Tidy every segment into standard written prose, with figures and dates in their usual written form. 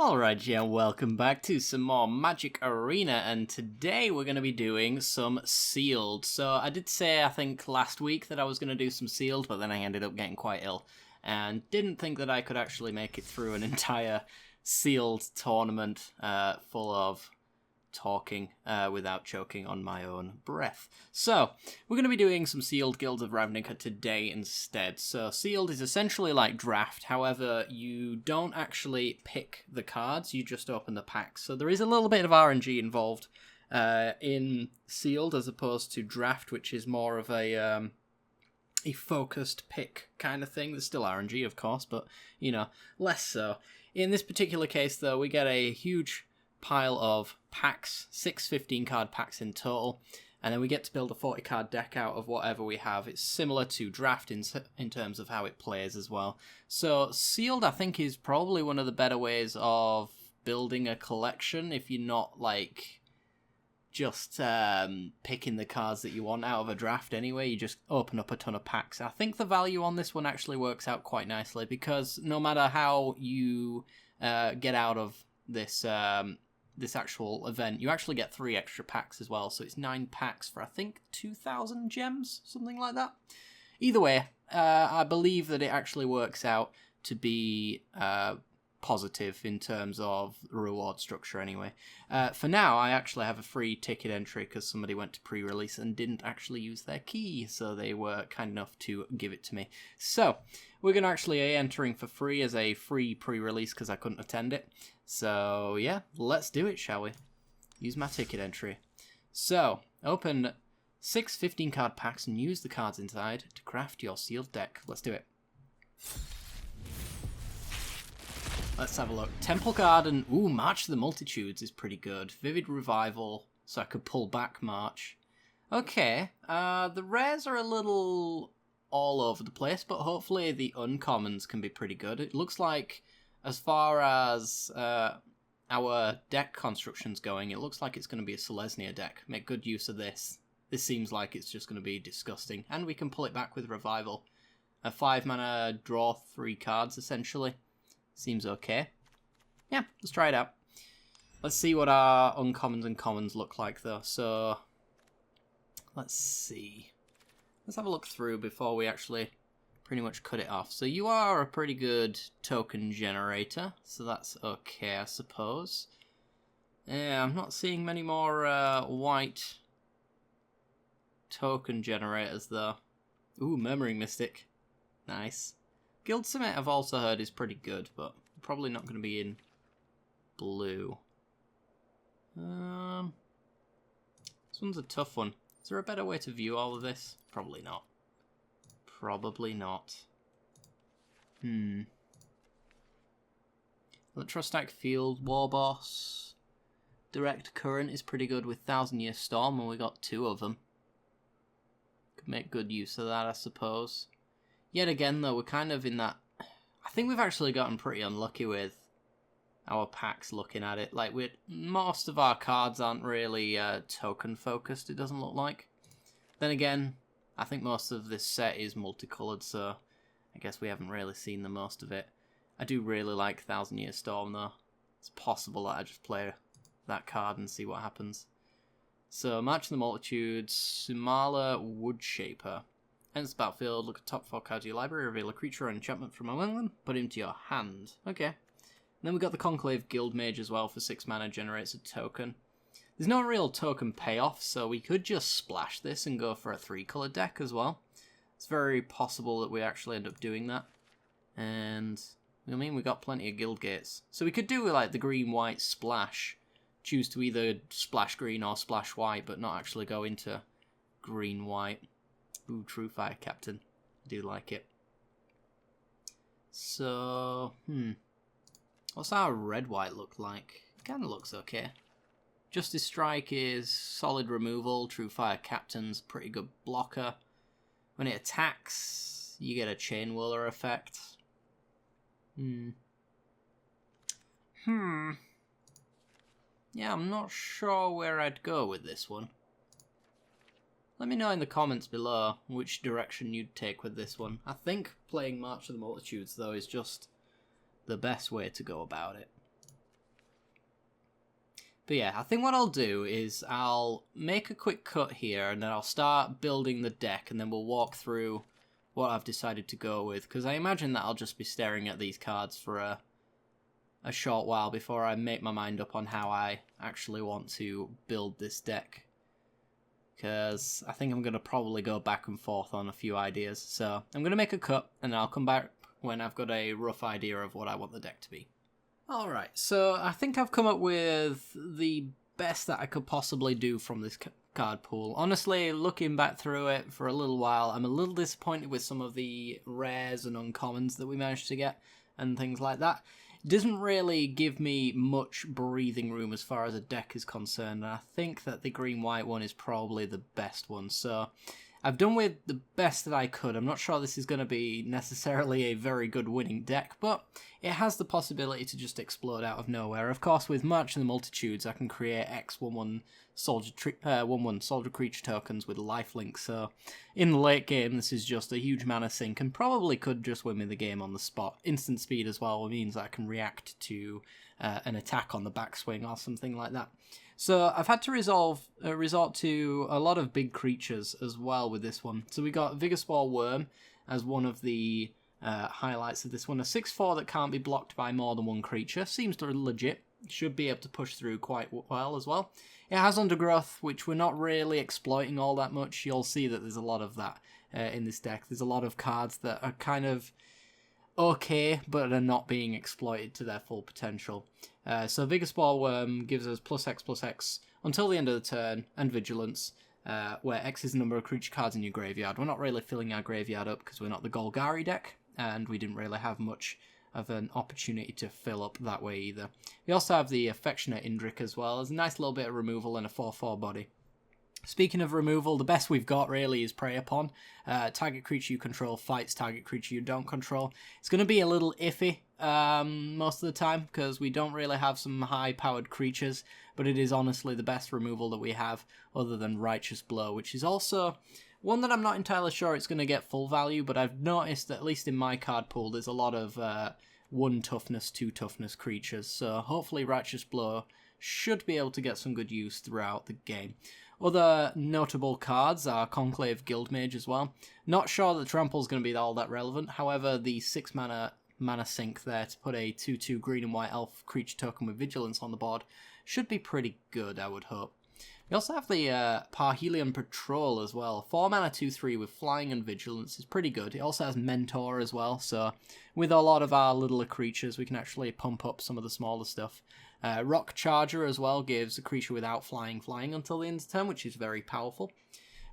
Alright, yeah, welcome back to some more Magic Arena, and today we're going to be doing some sealed. So I did say, I think, last week that I was going to do some sealed, but then I ended up getting quite ill, and didn't think that I could actually make it through an entire sealed tournament full of talking without choking on my own breath. So, we're going to be doing some sealed Guilds of Ravnica today instead. So, sealed is essentially like draft, however, you don't actually pick the cards, you just open the packs. So there is a little bit of RNG involved in sealed as opposed to draft, which is more of a focused pick kind of thing. There's still RNG, of course, but, you know, less so. In this particular case, though, we get a huge pile of packs, 6 15-card packs in total, and then we get to build a 40-card deck out of whatever we have. It's similar to draft in terms of how it plays as well. So sealed, I think, is probably one of the better ways of building a collection if you're not, like, just picking the cards that you want out of a draft anyway. You just open up a ton of packs. I think the value on this one actually works out quite nicely, because no matter how you get out of this this actual event, you actually get 3 extra packs as well, so it's 9 packs for, I think, 2,000 gems, something like that. Either way, I believe that it actually works out to be positive in terms of reward structure anyway. For now, I actually have a free ticket entry because somebody went to pre-release and didn't actually use their key, so they were kind enough to give it to me. So, we're going to actually be entering for free as a free pre-release because I couldn't attend it. So, yeah, let's do it, shall we? Use my ticket entry. So, open 6 15-card packs and use the cards inside to craft your sealed deck. Let's do it. Let's have a look. Temple Garden. Ooh, March of the Multitudes is pretty good. Vivid Revival, so I could pull back March. Okay, the rares are a little all over the place, but hopefully the uncommons can be pretty good. It looks like, as far as our deck construction's going, it looks like it's going to be a Selesnya deck. Make good use of this. This seems like it's just going to be disgusting. And we can pull it back with Revival. A 5-mana, draw 3 cards, essentially. Seems okay. Yeah, let's try it out. Let's see what our uncommons and commons look like, though. So, let's see. Let's have a look through before we actually pretty much cut it off. So you are a pretty good token generator, so that's okay, I suppose. Yeah, I'm not seeing many more white token generators, though. Ooh, Murmuring Mystic. Nice. Guild Summit, I've also heard, is pretty good, but probably not going to be in blue. This one's a tough one. Is there a better way to view all of this? Probably not. Probably not. Electrostatic Field, War Boss. Direct Current is pretty good with 1,000 Year Storm, and we got 2 of them. Could make good use of that, I suppose. Yet again, though, we're kind of in that... I think we've actually gotten pretty unlucky with our packs looking at it. Like, most of our cards aren't really token-focused, it doesn't look like. Then again, I think most of this set is multicolored, so I guess we haven't really seen the most of it. I do really like 1,000 Year Storm, though. It's possible that I just play that card and see what happens. So, March of the Multitudes, Sumala Woodshaper. Ends the battlefield, look at top 4 cards of your library, reveal a creature or enchantment from among them, put it into your hand. Okay. And then we got the Conclave Guildmage as well for 6 mana, generates a token. There's no real token payoff, so we could just splash this and go for a 3-color deck as well. It's very possible that we actually end up doing that. And, I mean, we got plenty of guild gates. So we could do like the green-white splash. Choose to either splash green or splash white, but not actually go into green-white. Ooh, True Fire Captain. I do like it. So, what's our red-white look like? It kind of looks okay. Justice Strike is solid removal. True Fire Captain's pretty good blocker. When it attacks, you get a Chain Whirler effect. Yeah, I'm not sure where I'd go with this one. Let me know in the comments below which direction you'd take with this one. I think playing March of the Multitudes, though, is just the best way to go about it. But yeah, I think what I'll do is I'll make a quick cut here, and then I'll start building the deck, and then we'll walk through what I've decided to go with, because I imagine that I'll just be staring at these cards for a short while before I make my mind up on how I actually want to build this deck. Because I think I'm going to probably go back and forth on a few ideas. So I'm going to make a cut, and I'll come back when I've got a rough idea of what I want the deck to be. Alright, so I think I've come up with the best that I could possibly do from this card pool. Honestly, looking back through it for a little while, I'm a little disappointed with some of the rares and uncommons that we managed to get and things like that. It doesn't really give me much breathing room as far as a deck is concerned, and I think that the green-white one is probably the best one. So I've done with the best that I could. I'm not sure this is going to be necessarily a very good winning deck, but it has the possibility to just explode out of nowhere. Of course, with March in the Multitudes, I can create X11 soldier creature tokens with lifelink, so in the late game, this is just a huge mana sink and probably could just win me the game on the spot. Instant speed as well means I can react to an attack on the backswing or something like that. So I've had to resort to a lot of big creatures as well with this one. So we got Vigorspore Worm as one of the highlights of this one. A 6/4 that can't be blocked by more than one creature. Seems legit. Should be able to push through quite well as well. It has Undergrowth, which we're not really exploiting all that much. You'll see that there's a lot of that in this deck. There's a lot of cards that are kind of okay, but are not being exploited to their full potential. So Vigorspore Worm gives us +X/+X until the end of the turn, and Vigilance, where X is the number of creature cards in your graveyard. We're not really filling our graveyard up because we're not the Golgari deck, and we didn't really have much of an opportunity to fill up that way either. We also have the Affectionate Indrik as well. There's a nice little bit of removal and a 4/4 body. Speaking of removal, the best we've got really is Prey Upon. Target creature you control fights target creature you don't control. It's going to be a little iffy most of the time because we don't really have some high-powered creatures, but it is honestly the best removal that we have other than Righteous Blow, which is also one that I'm not entirely sure it's going to get full value, but I've noticed that at least in my card pool there's a lot of 1 toughness, 2 toughness creatures, so hopefully Righteous Blow should be able to get some good use throughout the game. Other notable cards are Conclave Guildmage as well. Not sure that Trample's going to be all that relevant, however the 6 mana sink there to put a 2/2 green and white elf creature token with Vigilance on the board should be pretty good, I would hope. We also have the Parhelion Patrol as well. 4 mana 2/3 with Flying and Vigilance is pretty good. It also has Mentor as well, so with a lot of our littler creatures we can actually pump up some of the smaller stuff. Rock Charger as well gives a creature without flying until the end of the turn, which is very powerful.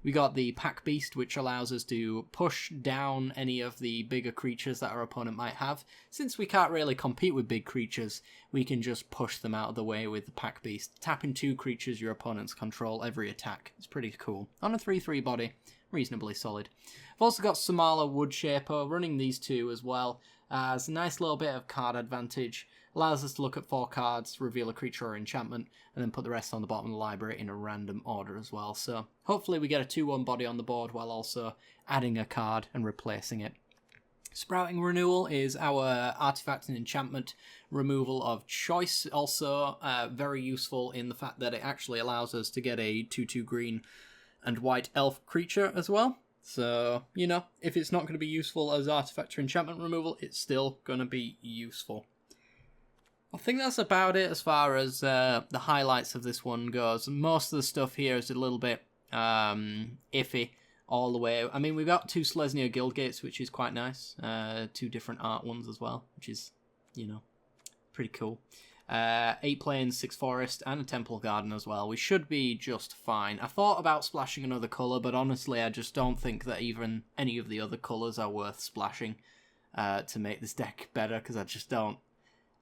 We got the Pack Beast, which allows us to push down any of the bigger creatures that our opponent might have. Since we can't really compete with big creatures, we can just push them out of the way with the Pack Beast. Tapping 2 creatures your opponents control every attack. It's pretty cool. On a 3/3 body, reasonably solid. I've also got Samala Woodshaper, running these 2 as well, as a nice little bit of card advantage. Allows us to look at 4 cards, reveal a creature or enchantment, and then put the rest on the bottom of the library in a random order as well. So hopefully we get a 2/1 body on the board while also adding a card and replacing it. Sprouting Renewal is our artifact and enchantment removal of choice. Also very useful in the fact that it actually allows us to get a 2/2 green and white elf creature as well. So, you know, if it's not going to be useful as artifact or enchantment removal, it's still going to be useful. I think that's about it as far as the highlights of this one goes. Most of the stuff here is a little bit iffy all the way. I mean, we've got 2 Selesnya Guildgates, which is quite nice. 2 different art ones as well, which is, you know, pretty cool. 8 plains, 6 forest, and a temple garden as well. We should be just fine. I thought about splashing another colour, but honestly, I just don't think that even any of the other colours are worth splashing to make this deck better, because I just don't.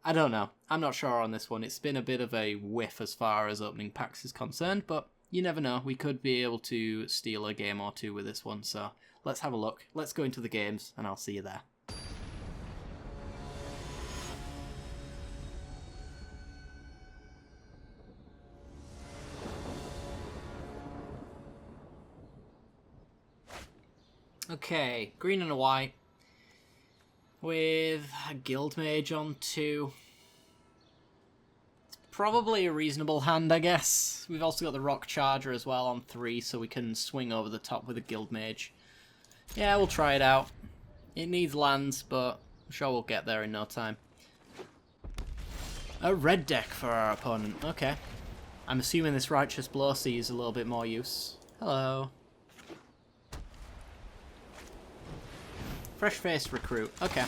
I don't know. I'm not sure on this one. It's been a bit of a whiff as far as opening packs is concerned, but you never know. We could be able to steal a game or 2 with this one, so let's have a look. Let's go into the games, and I'll see you there. Okay, green and a white. With a Guildmage on 2. It's probably a reasonable hand, I guess. We've also got the Rock Charger as well on 3, so we can swing over the top with a Guild Mage. Yeah, we'll try it out. It needs lands, but I'm sure we'll get there in no time. A red deck for our opponent. Okay. I'm assuming this Righteous Blow sees a little bit more use. Hello. Fresh-faced recruit. Okay.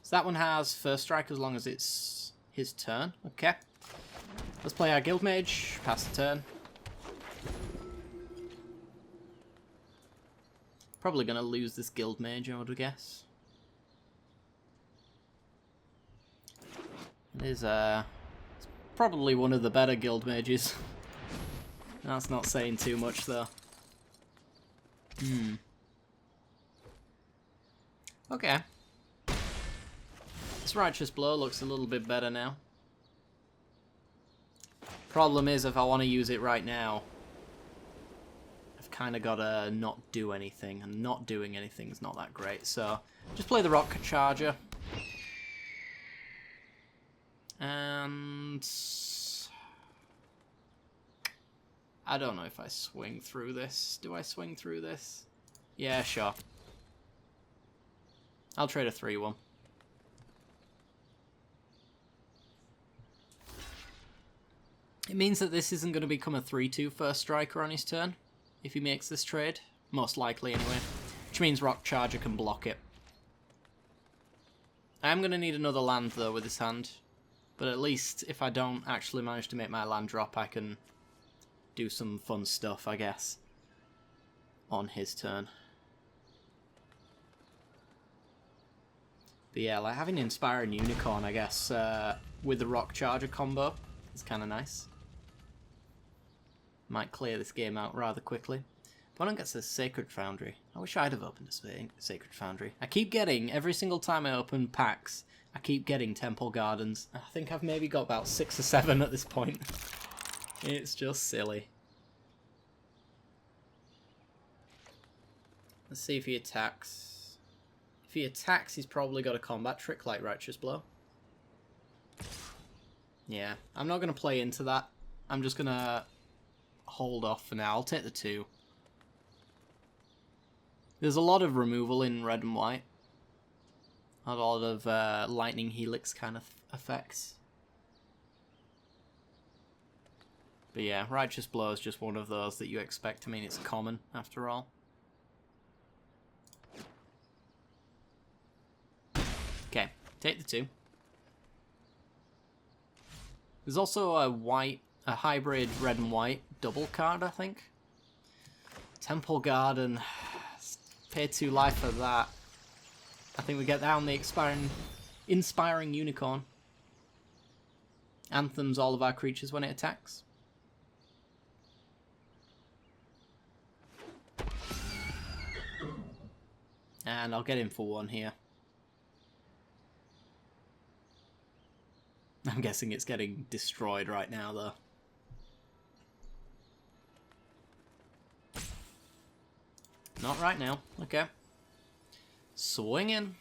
So that one has first strike as long as it's his turn. Okay. Let's play our Guild Mage. Pass the turn. Probably going to lose this Guild Mage, I would guess. It is it's probably one of the better Guild Mages. That's not saying too much, though. Okay. This Righteous Blow looks a little bit better now. Problem is, if I want to use it right now, I've kind of got to not do anything, and not doing anything is not that great. So, just play the Rock Charger. And I don't know if I swing through this. Do I swing through this? Yeah, sure. I'll trade a 3-1. It means that this isn't going to become a 3-2 first striker on his turn, if he makes this trade. Most likely, anyway. Which means Rock Charger can block it. I am going to need another land, though, with this hand. But at least, if I don't actually manage to make my land drop, I can do some fun stuff, I guess, on his turn. But yeah, like having Inspiring Unicorn, I guess, with the Rock Charger combo is kind of nice. Might clear this game out rather quickly. Opponent gets a Sacred Foundry. I wish I'd have opened a Sacred Foundry. I keep getting, every single time I open packs, I keep getting Temple Gardens. I think I've maybe got about 6 or 7 at this point. It's just silly. Let's see if he attacks. If he attacks, he's probably got a combat trick like Righteous Blow. Yeah, I'm not going to play into that. I'm just going to hold off for now. I'll take the 2. There's a lot of removal in red and white. A lot of lightning helix kind of effects. But yeah, Righteous Blow is just one of those that you expect. I mean, it's common after all. Okay, take the 2. There's also a hybrid red and white double card, I think. Temple Garden. Pay 2 life for that. I think we get down the Inspiring Unicorn. Anthems all of our creatures when it attacks. And I'll get him for 1 here. I'm guessing it's getting destroyed right now, though. Not right now. Okay. Swinging.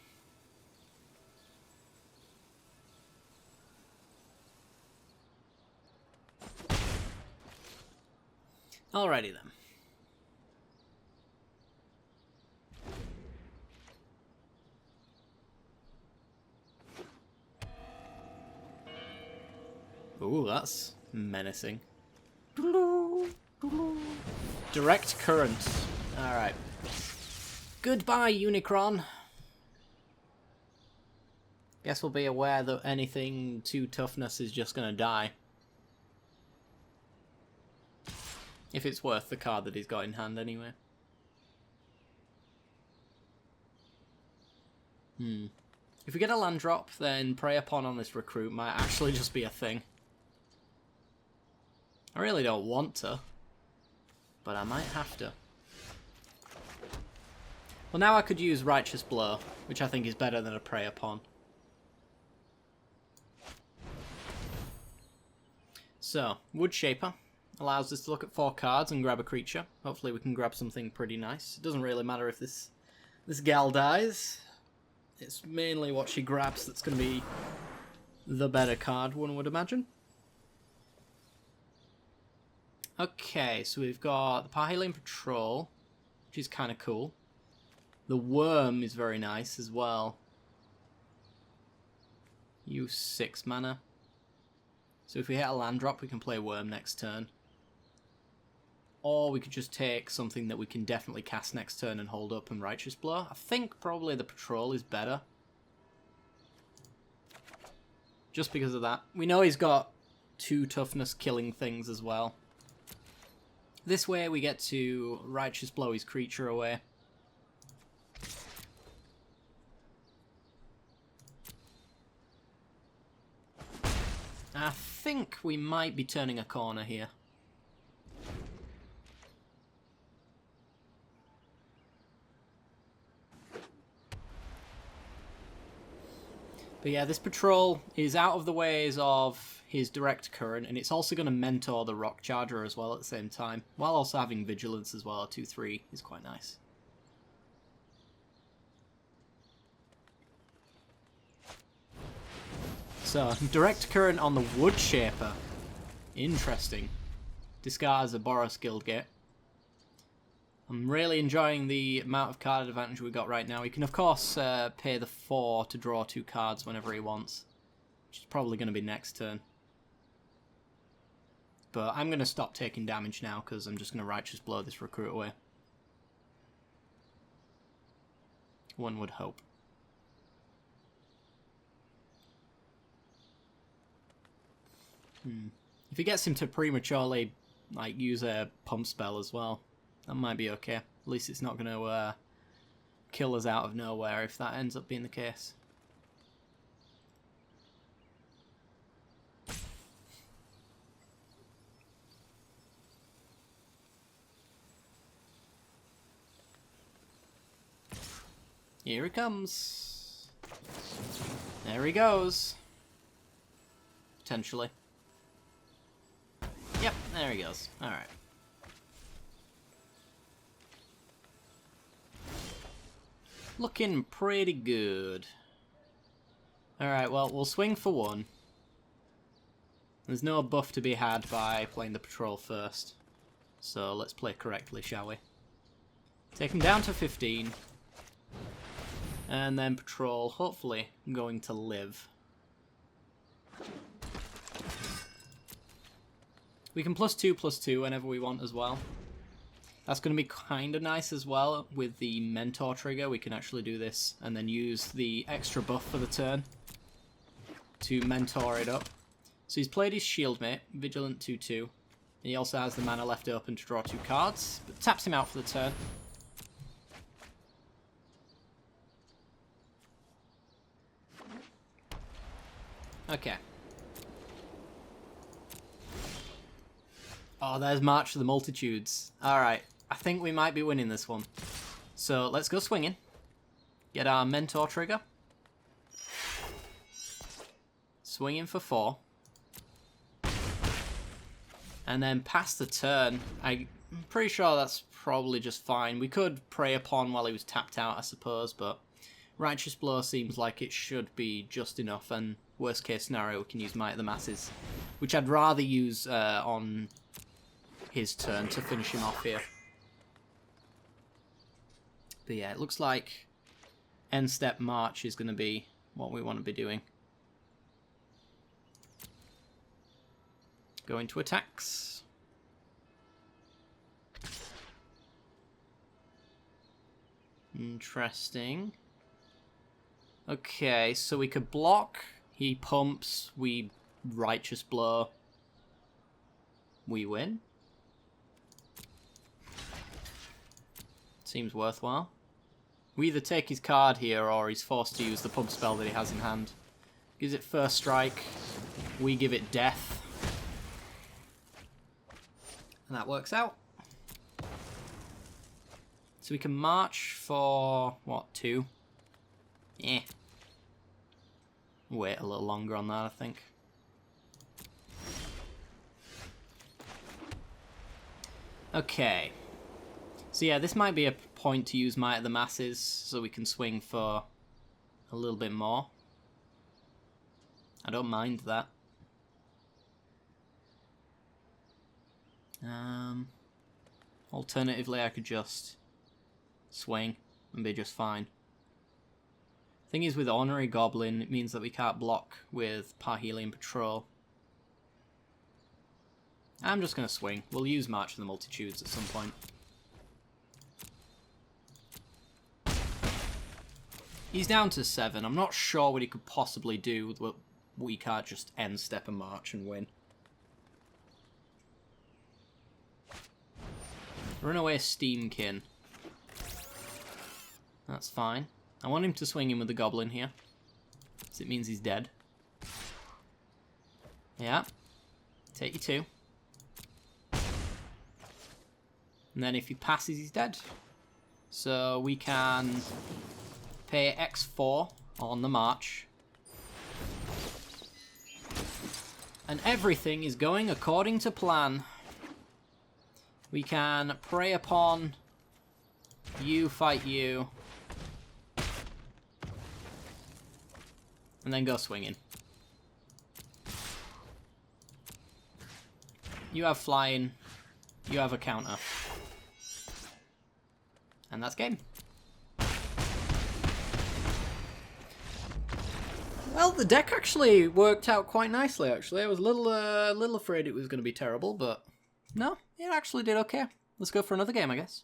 Alrighty then. Ooh, that's menacing. Direct current. Alright. Goodbye, Unicron. Guess we'll be aware that anything 2 toughness is just gonna die. If it's worth the card that he's got in hand anyway. If we get a land drop, then Prey Upon on this recruit might actually just be a thing. I really don't want to, but I might have to. Well, now I could use Righteous Blow, which I think is better than a Prey Upon. So, Wood Shaper allows us to look at 4 cards and grab a creature. Hopefully we can grab something pretty nice. It doesn't really matter if this gal dies. It's mainly what she grabs that's going to be the better card, one would imagine. Okay, so we've got the Parhelion Patrol, which is kind of cool. The Worm is very nice as well. Use 6 mana. So if we hit a land drop, we can play Worm next turn. Or we could just take something that we can definitely cast next turn and hold up and Righteous Blow. I think probably the Patrol is better. Just because of that. We know he's got 2 toughness killing things as well. This way we get to Righteous Blow his creature away. I think we might be turning a corner here. But yeah, this Patrol is out of the ways of his direct current, and it's also going to mentor the Rock Charger as well at the same time, while also having Vigilance as well. 2/3 is quite nice. So, direct current on the Wood Shaper. Interesting. Discards a Boros Guildgate. I'm really enjoying the amount of card advantage we got right now. He can, of course, pay the 4 to draw 2 cards whenever he wants, which is probably going to be next turn. But I'm going to stop taking damage now, because I'm just going to Righteous Blow this Recruit away. One would hope. If he gets him to prematurely, like, use a Pump Spell as well, that might be okay. At least it's not going to kill us out of nowhere if that ends up being the case. Here he comes. There he goes. Potentially. Yep, there he goes. Alright. Looking pretty good. Alright, well, we'll swing for 1. There's no buff to be had by playing the Patrol first. So let's play correctly, shall we? Take him down to 15. And then Patrol, hopefully, going to live. We can +2/+2 whenever we want as well. That's going to be kind of nice as well with the Mentor trigger. We can actually do this and then use the extra buff for the turn to mentor it up. So he's played his Shieldmate, Vigilant 2/2. He also has the mana left open to draw 2 cards, but taps him out for the turn. Okay. Oh, there's March of the Multitudes. Alright, I think we might be winning this one. So, let's go swinging. Get our Mentor trigger. Swinging for 4. And then pass the turn. I'm pretty sure that's probably just fine. We could Prey Upon while he was tapped out, I suppose, but Righteous Blow seems like it should be just enough, and worst case scenario, we can use Might of the Masses, which I'd rather use on his turn to finish him off here. But yeah, it looks like End Step March is going to be what we want to be doing. Go into attacks. Interesting. Okay, so we could block, he pumps, we Righteous Blow, we win. Seems worthwhile. We either take his card here or he's forced to use the pump spell that he has in hand. Gives it first strike, we give it death. And that works out. So we can march for, what, 2? Eh. Wait a little longer on that, I think. Okay. So yeah, this might be a point to use Might of the Masses so we can swing for a little bit more. I don't mind that. Alternatively, I could just swing and be just fine. Thing is, with Ornery Goblin, it means that we can't block with Parhelion Patrol. I'm just going to swing. We'll use March of the Multitudes at some point. He's down to 7. I'm not sure what he could possibly do, but we can't just end step a march and win. Runaway Steamkin. That's fine. I want him to swing in with the Goblin here, because it means he's dead. Yeah. Take you 2. And then if he passes, he's dead. So we can pay X4 on the march. And everything is going according to plan. We can prey upon you, fight you. And then go swinging. You have flying. You have a counter. And that's game. Well, the deck actually worked out quite nicely, actually. I was a little afraid it was going to be terrible, but no, it actually did okay. Let's go for another game, I guess.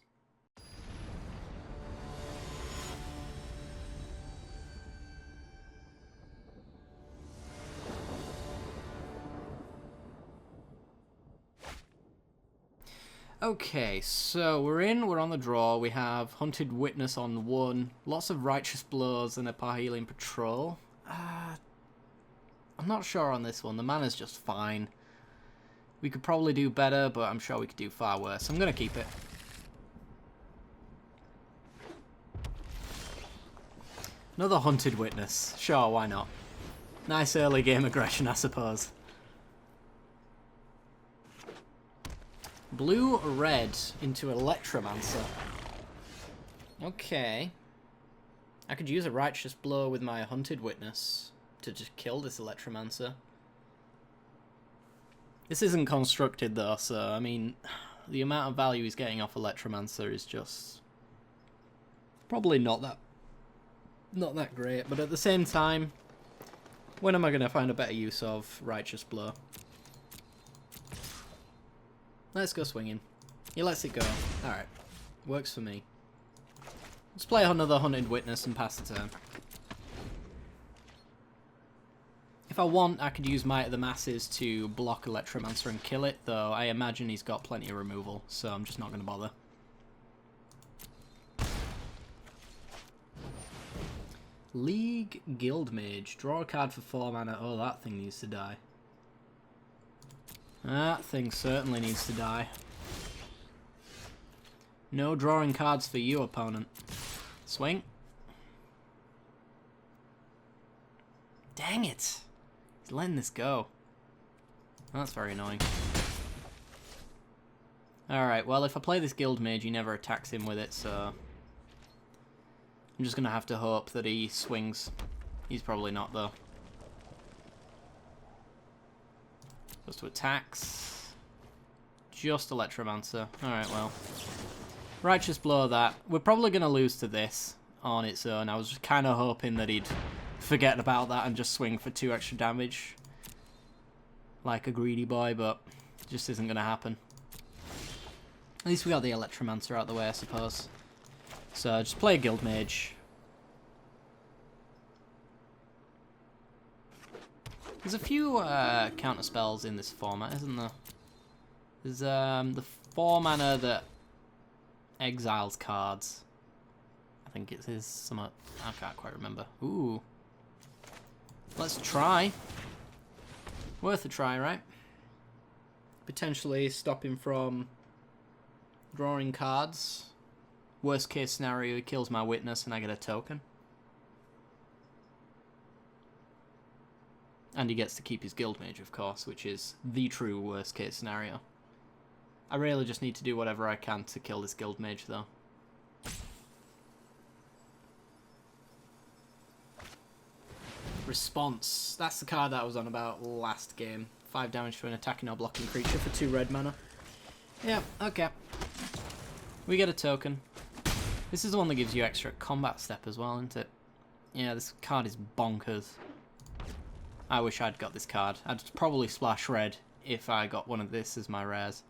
Okay, so we're on the draw. We have Hunted Witness on 1, lots of Righteous Blows and a Parhelion Patrol. I'm not sure on this one. The mana's just fine. We could probably do better, but I'm sure we could do far worse. I'm going to keep it. Another Hunted Witness. Sure, why not? Nice early game aggression, I suppose. Blue-red into Electromancer. Okay. I could use a Righteous Blow with my Hunted Witness to just kill this Electromancer. This isn't constructed though, so I mean, the amount of value he's getting off Electromancer is just probably not that great. But at the same time, when am I going to find a better use of Righteous Blow? Let's go swinging. He lets it go. Alright. Works for me. Let's play another Hunted Witness and pass the turn. If I want, I could use Might of the Masses to block Electromancer and kill it, though I imagine he's got plenty of removal, so I'm just not going to bother. League Guildmage. Draw a card for 4 mana. Oh, that thing needs to die. That thing certainly needs to die. No drawing cards for you, opponent. Swing. Dang it. He's letting this go. That's very annoying. Alright, well, if I play this Guildmage, he never attacks him with it, so I'm just going to have to hope that he swings. He's probably not, though. Goes to attacks. Just Electromancer. Alright, well. Righteous Blow that. We're probably going to lose to this on its own. I was just kind of hoping that he'd forget about that and just swing for 2 extra damage. Like a greedy boy, but it just isn't going to happen. At least we got the Electromancer out of the way, I suppose. So just play a Guildmage. There's a few counter spells in this format, isn't there? There's the 4 mana that exiles cards. I think it is some. I can't quite remember. Ooh. Let's try. Worth a try, right? Potentially stop him from drawing cards. Worst case scenario, he kills my Witness and I get a token. And he gets to keep his Guildmage, of course, which is the true worst case scenario. I really just need to do whatever I can to kill this Guildmage, though. Response. That's the card that I was on about last game. 5 damage to an attacking or blocking creature for 2 red mana. Yeah, okay. We get a token. This is the one that gives you extra combat step as well, isn't it? Yeah, this card is bonkers. I wish I'd got this card. I'd probably splash red if I got one of this as my rares.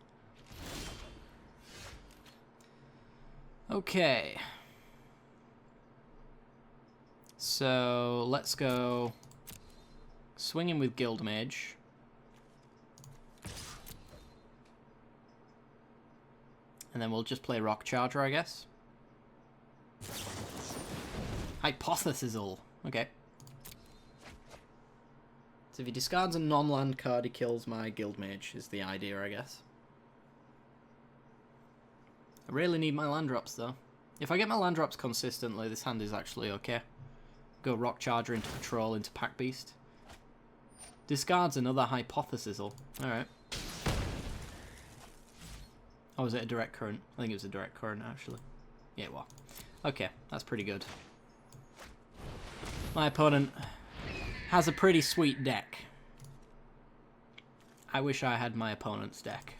Okay. So, let's go swinging with Guildmage. And then we'll just play Rock Charger, I guess. Hypothesizel. Okay. So if he discards a non-land card, he kills my Guildmage, is the idea, I guess. I really need my land drops, though. If I get my land drops consistently, this hand is actually okay. Go Rock Charger into Patrol into Pack Beast. Discards another Hypothesizel. Alright. Oh, was it a direct current? I think it was a direct current, actually. Yeah, well. Okay, that's pretty good. My opponent has a pretty sweet deck. I wish I had my opponent's deck.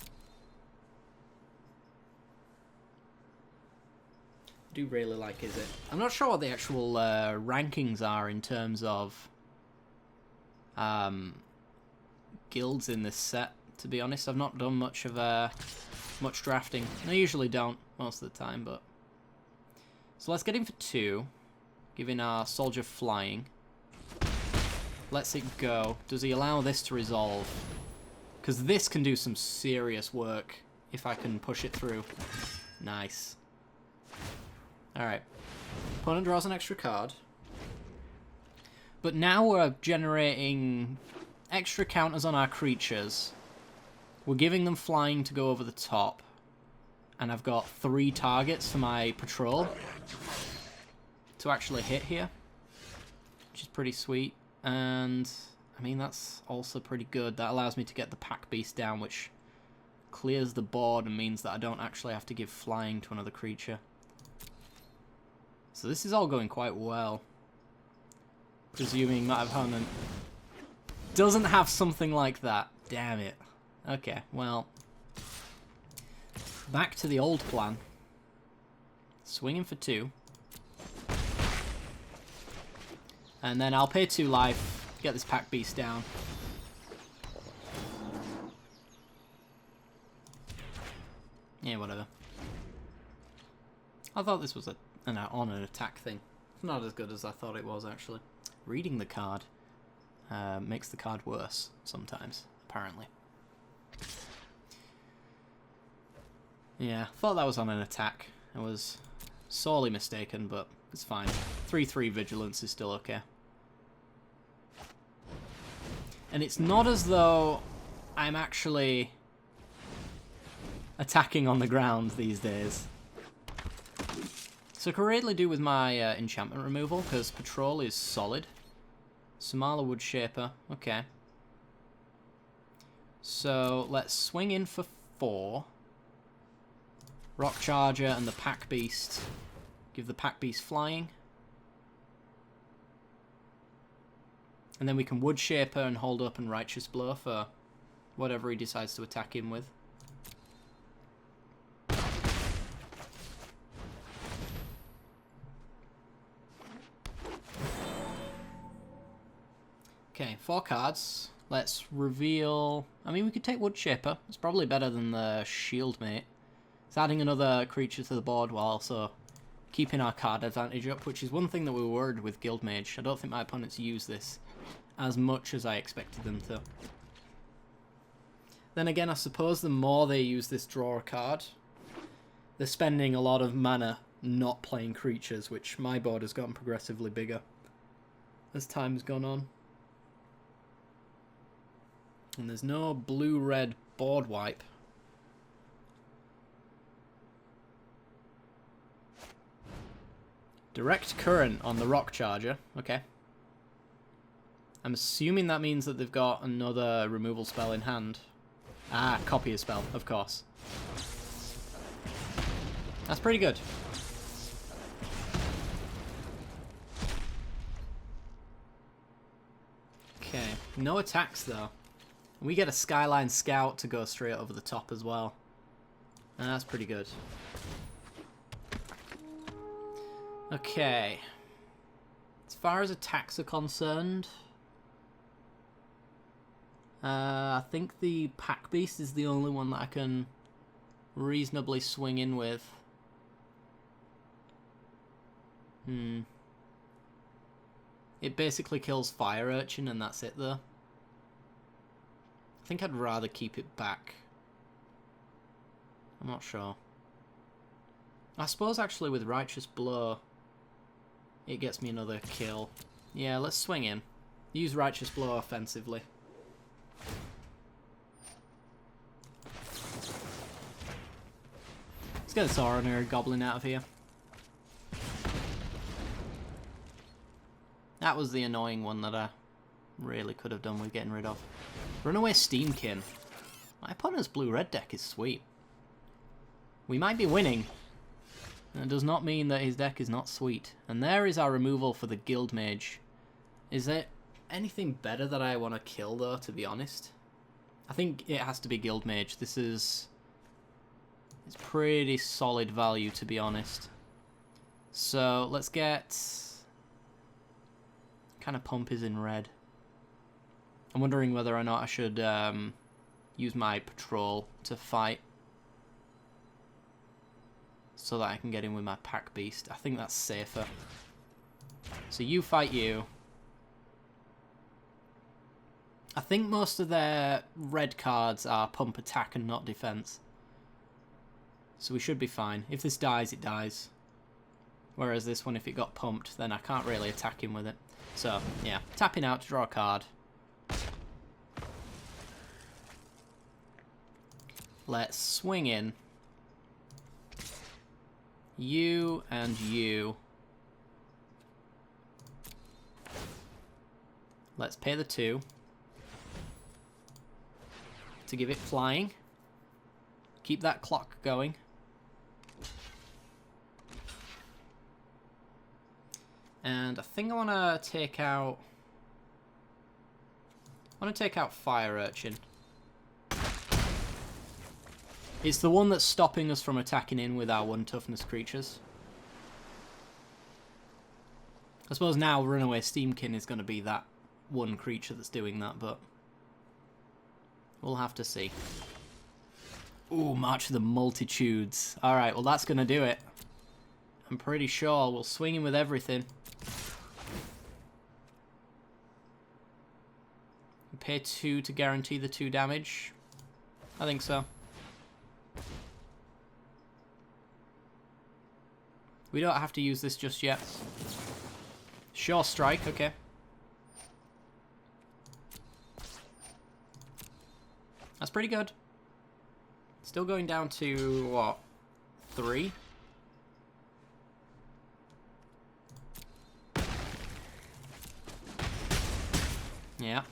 I do really like it. I'm not sure what the actual rankings are in terms of guilds in this set, to be honest. I've not done much of much drafting. I usually don't most of the time, but... So let's get him for 2, giving our soldier flying. Lets it go. Does he allow this to resolve? Because this can do some serious work if I can push it through. Nice. Alright. Opponent draws an extra card. But now we're generating extra counters on our creatures. We're giving them flying to go over the top. And I've got 3 targets for my patrol to actually hit here, which is pretty sweet. And, I mean, that's also pretty good. That allows me to get the Pack Beast down, which clears the board and means that I don't actually have to give flying to another creature. So this is all going quite well. Presuming my opponent doesn't have something like that. Damn it. Okay, well, back to the old plan. Swinging for 2. And then I'll pay 2 life, get this Pack Beast down. Yeah, whatever. I thought this was an attack thing. It's not as good as I thought it was, actually. Reading the card makes the card worse sometimes, apparently. Yeah, thought that was on an attack. I was sorely mistaken, but it's fine. 3/3 Vigilance is still okay. And it's not as though I'm actually attacking on the ground these days. So I could really do with my enchantment removal, because Patrol is solid. Samala Woodshaper, okay. So let's swing in for 4. Rock Charger and the Pack Beast. Give the Pack Beast flying. And then we can Woodshaper and hold up and Righteous Blow for whatever he decides to attack him with. Okay, 4 cards. Let's reveal... I mean, we could take Woodshaper. It's probably better than the Shieldmate. It's adding another creature to the board while also keeping our card advantage up, which is one thing that we were worried with Guildmage. I don't think my opponents use this as much as I expected them to. Then again, I suppose the more they use this draw a card, they're spending a lot of mana not playing creatures, which my board has gotten progressively bigger as time's gone on. And there's no blue-red board wipe. Direct Current on the Rock Charger. Okay. I'm assuming that means that they've got another removal spell in hand. Ah, copy a spell, of course. That's pretty good. No attacks, though. We get a Skyline Scout to go straight over the top as well. And that's pretty good. Okay. As far as attacks are concerned, I think the Pack Beast is the only one that I can reasonably swing in with. It basically kills Fire Urchin and that's it though. I think I'd rather keep it back. I'm not sure. I suppose actually with Righteous Blow, it gets me another kill. Yeah, let's swing in. Use Righteous Blow offensively. Let's get a Sauron or a Goblin out of here. That was the annoying one that I really could have done with getting rid of. Runaway Steamkin. My opponent's blue-red deck is sweet. We might be winning. That does not mean that his deck is not sweet. And there is our removal for the Guild Mage. Is there anything better that I want to kill, though, to be honest? I think it has to be Guild Mage. This is... it's pretty solid value, to be honest. So, let's get... kind of pump is in red. I'm wondering whether or not I should use my patrol to fight so that I can get in with my Pack Beast. I think that's safer. So you fight you. I think most of their red cards are pump attack and not defense. So we should be fine. If this dies, it dies. Whereas this one, if it got pumped, then I can't really attack him with it. So, yeah. Tapping out to draw a card. Let's swing in. You and you. Let's pay the 2. To give it flying. Keep that clock going. And I think I want to take out... I want to take out Fire Urchin. It's the one that's stopping us from attacking in with our 1 toughness creatures. I suppose now Runaway Steamkin is going to be that one creature that's doing that, but we'll have to see. Ooh, March of the Multitudes. Alright, well that's going to do it. I'm pretty sure we'll swing in with everything. Pay 2 to guarantee the 2 damage. I think so. We don't have to use this just yet. Sure Strike, okay. That's pretty good. Still going down to, what, 3? Yeah.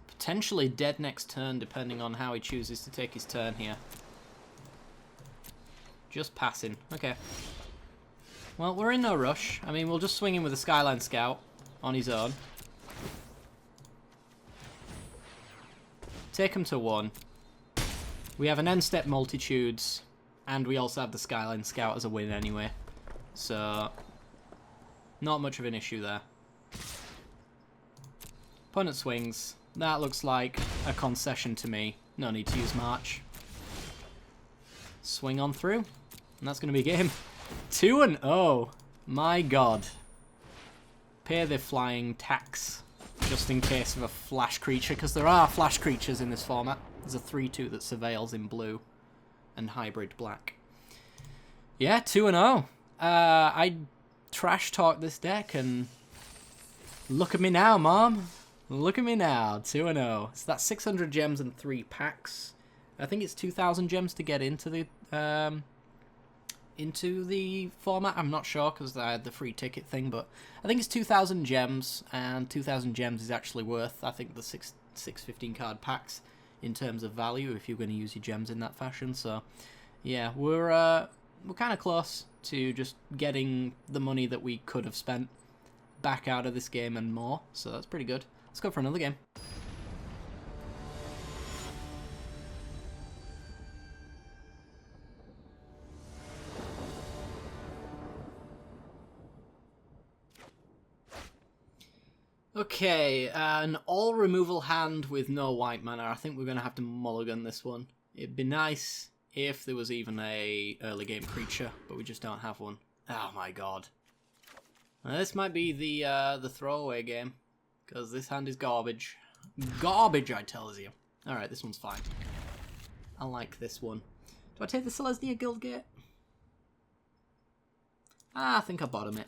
Potentially dead next turn, depending on how he chooses to take his turn here. Just passing. Okay. Well, we're in no rush. I mean, we'll just swing in with a Skyline Scout on his own. Take him to 1. We have an end-step Multitudes, and we also have the Skyline Scout as a win anyway. So, not much of an issue there. Opponent swings. That looks like a concession to me. No need to use March. Swing on through. And that's going to be game. 2-0. My god. Pay the flying tax. Just in case of a flash creature. Because there are flash creatures in this format. There's a 3-2 that surveils in blue. And hybrid black. Yeah, 2-0. I trash talk this deck and... look at me now, Mom. Look at me now. 2-0. So that's 600 gems and 3 packs. I think it's 2,000 gems to get into the format. I'm not sure because I had the free ticket thing, but I think it's 2,000 gems, and 2,000 gems is actually worth, I think, the 6 15 card packs in terms of value if you're going to use your gems in that fashion. So, yeah, we're kind of close to just getting the money that we could have spent back out of this game and more, so that's pretty good. Let's go for another game. Okay, an all removal hand with no white mana. I think we're going to have to mulligan this one. It'd be nice if there was even a early game creature, but we just don't have one. Oh my god. Now, this might be the throwaway game, because this hand is garbage. Garbage, I tells you. Alright, this one's fine. I like this one. Do I take the Selesnya Guildgate? I think I bottom it.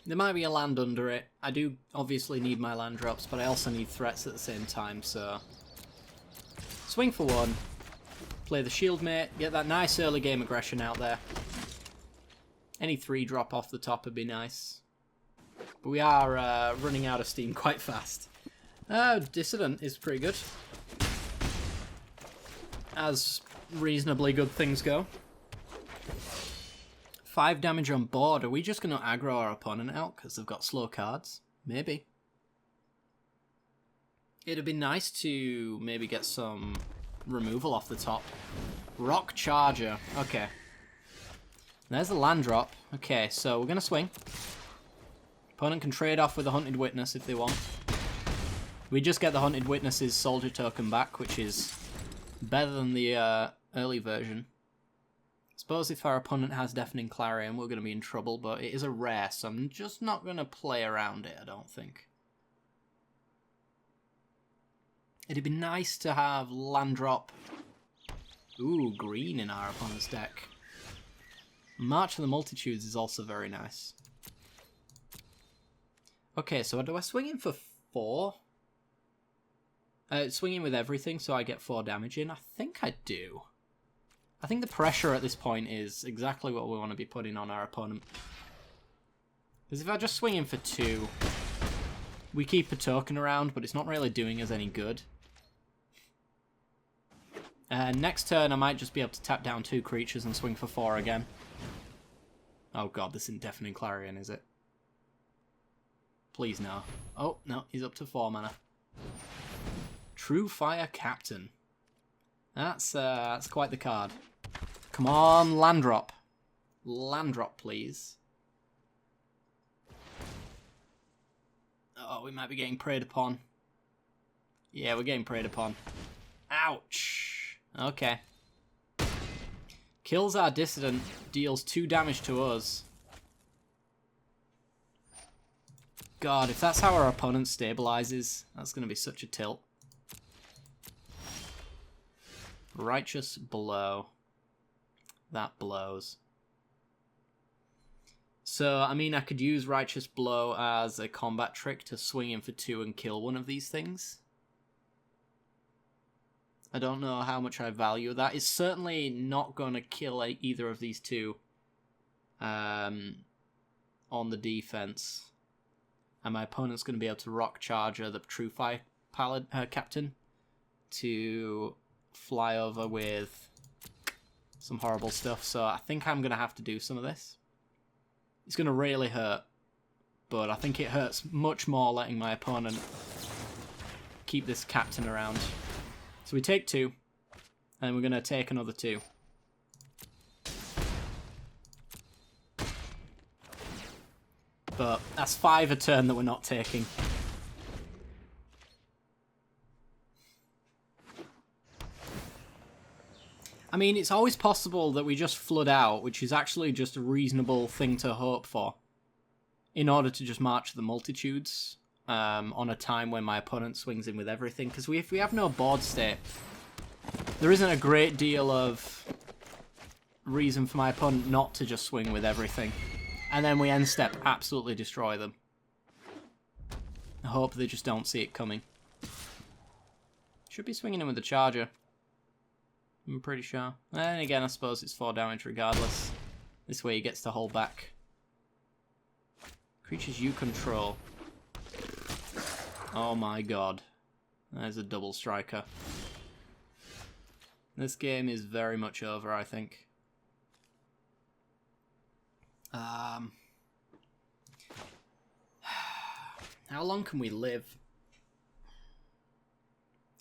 There might be a land under it. I do obviously need my land drops, but I also need threats at the same time, so... Swing for one. Play the shield mate. Get that nice early game aggression out there. Any 3-drop off the top would be nice. But we are running out of steam quite fast. Dissident is pretty good. As reasonably good things go. 5 damage on board. Are we just going to aggro our opponent out because they've got slow cards? Maybe. It'd be nice to maybe get some removal off the top. Rock Charger. Okay. There's a land drop. Okay, so we're going to swing. Opponent can trade off with a Hunted Witness if they want. We just get the Hunted Witness's Soldier token back, which is better than the early version. Suppose if our opponent has Deafening Clarion, we're going to be in trouble, but it is a rare, so I'm just not going to play around it, I don't think. It'd be nice to have land drop. Ooh, green in our opponent's deck. March of the Multitudes is also very nice. Okay, so do I swing in for 4? Swing in with everything, so I get 4 damage in? I think I do. I think the pressure at this point is exactly what we want to be putting on our opponent. Because if I just swing in for 2, we keep a token around, but it's not really doing us any good. Next turn, I might just be able to tap down 2 creatures and swing for 4 again. Oh god, this isn't Deafening Clarion, is it? Please no. Oh, no, he's up to 4 mana. True Fire Captain. That's quite the card. Come on, land drop. Land drop, please. Oh, we might be getting preyed upon. Yeah, we're getting preyed upon. Ouch. Okay. Kills our Dissident, deals 2 damage to us. God, if that's how our opponent stabilizes, that's going to be such a tilt. Righteous Blow. That blows. So, I mean, I could use Righteous Blow as a combat trick to swing in for 2 and kill one of these things. I don't know how much I value that. It's certainly not going to kill either of these two on the defense. And my opponent's going to be able to Rock Charger the True Fire Captain to fly over with some horrible stuff. So I think I'm going to have to do some of this. It's going to really hurt. But I think it hurts much more letting my opponent keep this captain around. So we take 2, and we're going to take another 2. But that's 5 a turn that we're not taking. I mean, it's always possible that we just flood out, which is actually just a reasonable thing to hope for, in order to just march the multitudes on a time when my opponent swings in with everything. Because if we have no board state, there isn't a great deal of reason for my opponent not to just swing with everything. And then we end step absolutely destroy them. I hope they just don't see it coming. Should be swinging in with the charger. I'm pretty sure. And again, I suppose it's 4 damage regardless. This way he gets to hold back. Creatures you control. Oh my god. There's a double striker. This game is very much over, I think. How long can we live?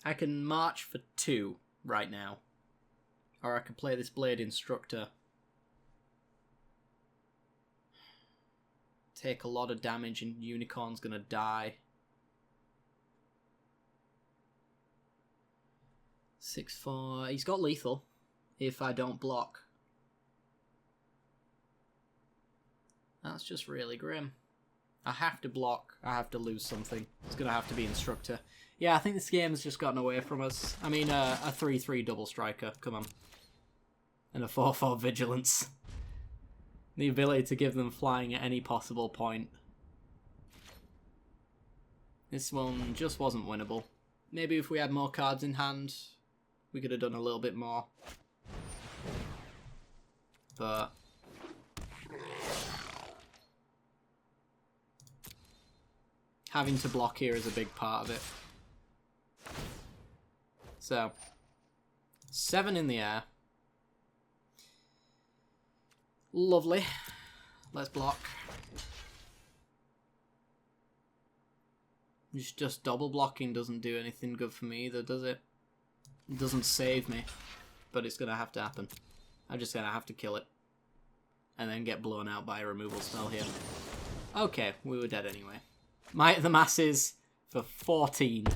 I can march for 2 right now. Or I could play this Blade Instructor. Take a lot of damage and Unicorn's gonna die. 6-4. He's got lethal if I don't block. That's just really grim. I have to block. I have to lose something. It's gonna have to be Instructor. Yeah, I think this game has just gotten away from us. I mean, a 3-3 double striker. Come on. And a 4-4 vigilance. The ability to give them flying at any possible point. This one just wasn't winnable. Maybe if we had more cards in hand, we could have done a little bit more. But having to block here is a big part of it. So, 7 in the air. Lovely. Let's block. Just double blocking doesn't do anything good for me either, does it? It doesn't save me. But it's gonna have to happen. I'm just gonna have to kill it. And then get blown out by a removal spell here. Okay, we were dead anyway. Might of the Masses for 14.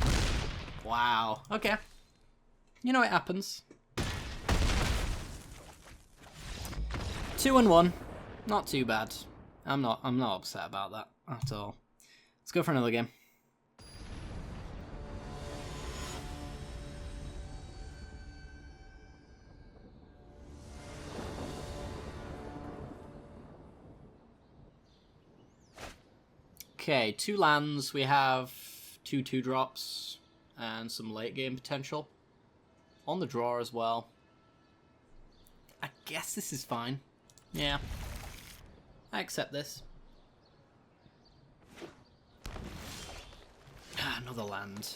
Wow. Okay. You know it happens. 2-1. Not too bad. I'm not upset about that at all. Let's go for another game. Okay, 2 lands. We have 2 2-drops and some late game potential. On the draw as well. I guess this is fine. Yeah. I accept this. Another land.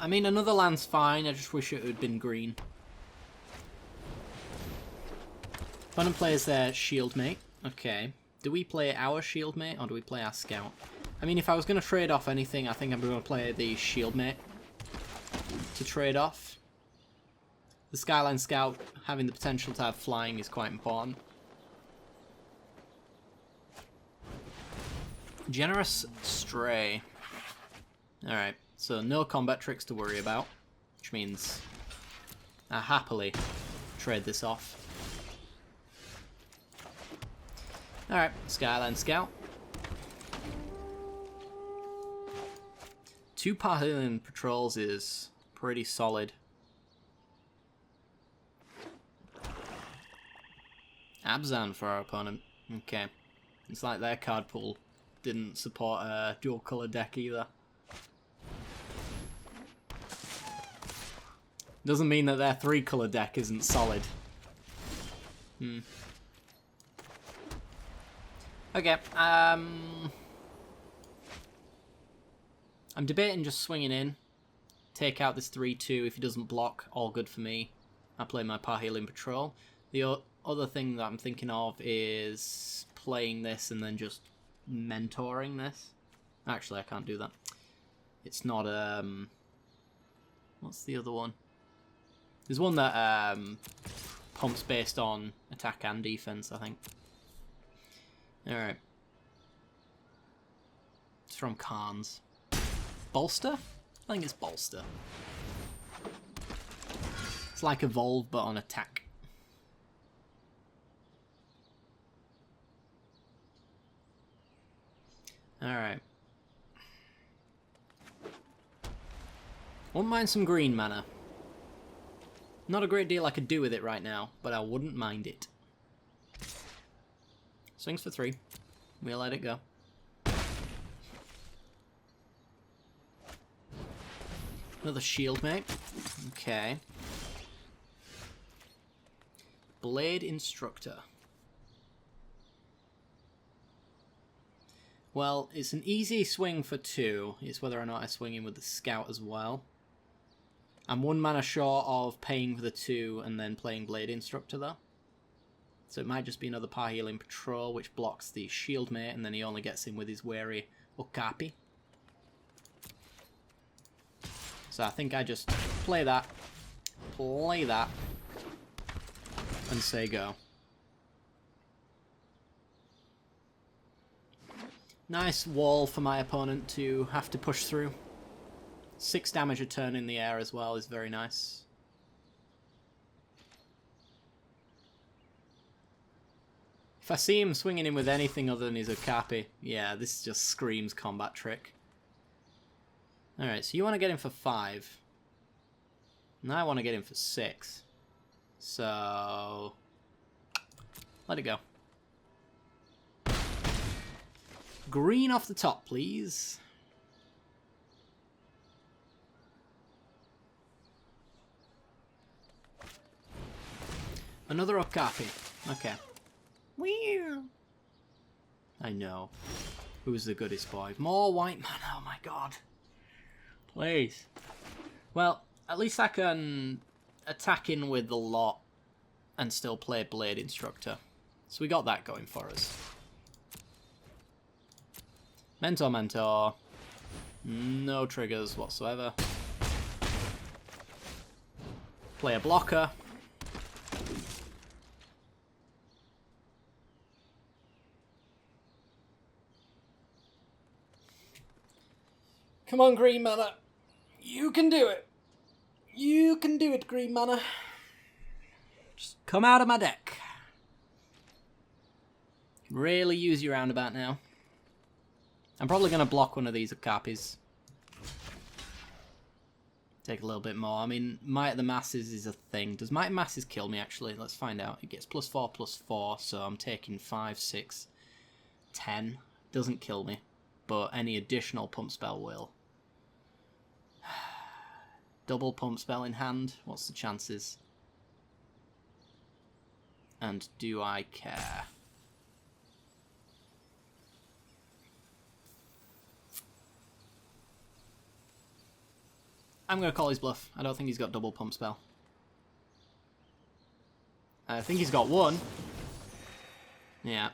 I mean, another land's fine. I just wish it had been green. Opponent plays their Shieldmate. Okay. Do we play our Shieldmate or do we play our Scout? I mean, if I was going to trade off anything, I think I'm going to play the Shieldmate to trade off. The Skyline Scout having the potential to have flying is quite important. Generous Stray. Alright, so no combat tricks to worry about, which means I happily trade this off. Alright, Skyline Scout. 2 Parhelion Patrols is pretty solid. Abzan for our opponent. Okay. It's like their card pool didn't support a dual colour deck either. Doesn't mean that their 3-colour deck isn't solid. Okay, I'm debating just swinging in. Take out this 3-2. If he doesn't block, all good for me. I play my Parhelion Patrol. The other thing that I'm thinking of is playing this and then just mentoring this. Actually, I can't do that. It's not, what's the other one? There's one that, pumps based on attack and defense, I think. Alright. It's from Khans. Bolster? I think it's Bolster. It's like Evolve, but on attack. Alright. Wouldn't mind some green mana. Not a great deal I could do with it right now, but I wouldn't mind it. Swings for 3. We'll let it go. Another Shieldmate. Okay. Blade Instructor. Well, it's an easy swing for 2. It's whether or not I swing in with the Scout as well. I'm 1 mana short of paying for the 2 and then playing Blade Instructor though. So it might just be another Parhealing Patrol, which blocks the shield mate, and then he only gets in with his wary Okapi. So I think I just play that, and say go. Nice wall for my opponent to have to push through. 6 damage a turn in the air as well is very nice. If I see him swinging in with anything other than his Okapi, yeah, this just screams combat trick. Alright, so you want to get him for 5. And I want to get him for 6. So... let it go. Green off the top, please. Another Okapi. Okay. Weird. I know. Who's the goodest boy? More white mana, oh my god. Please. Well, at least I can attack in with the lot and still play Blade Instructor. So we got that going for us. Mentor, Mentor. No triggers whatsoever. Play a blocker. Come on, green mana. You can do it. You can do it, green mana. Just come out of my deck. Really use your roundabout now. I'm probably going to block one of these Okapis. Take a little bit more. I mean, Might of the Masses is a thing. Does Might of the Masses kill me, actually? Let's find out. It gets +4/+4, so I'm taking 5, 6, 10. Doesn't kill me, but any additional pump spell will. Double pump spell in hand. What's the chances? And do I care? I'm going to call his bluff. I don't think he's got double pump spell. I think he's got one. Yeah.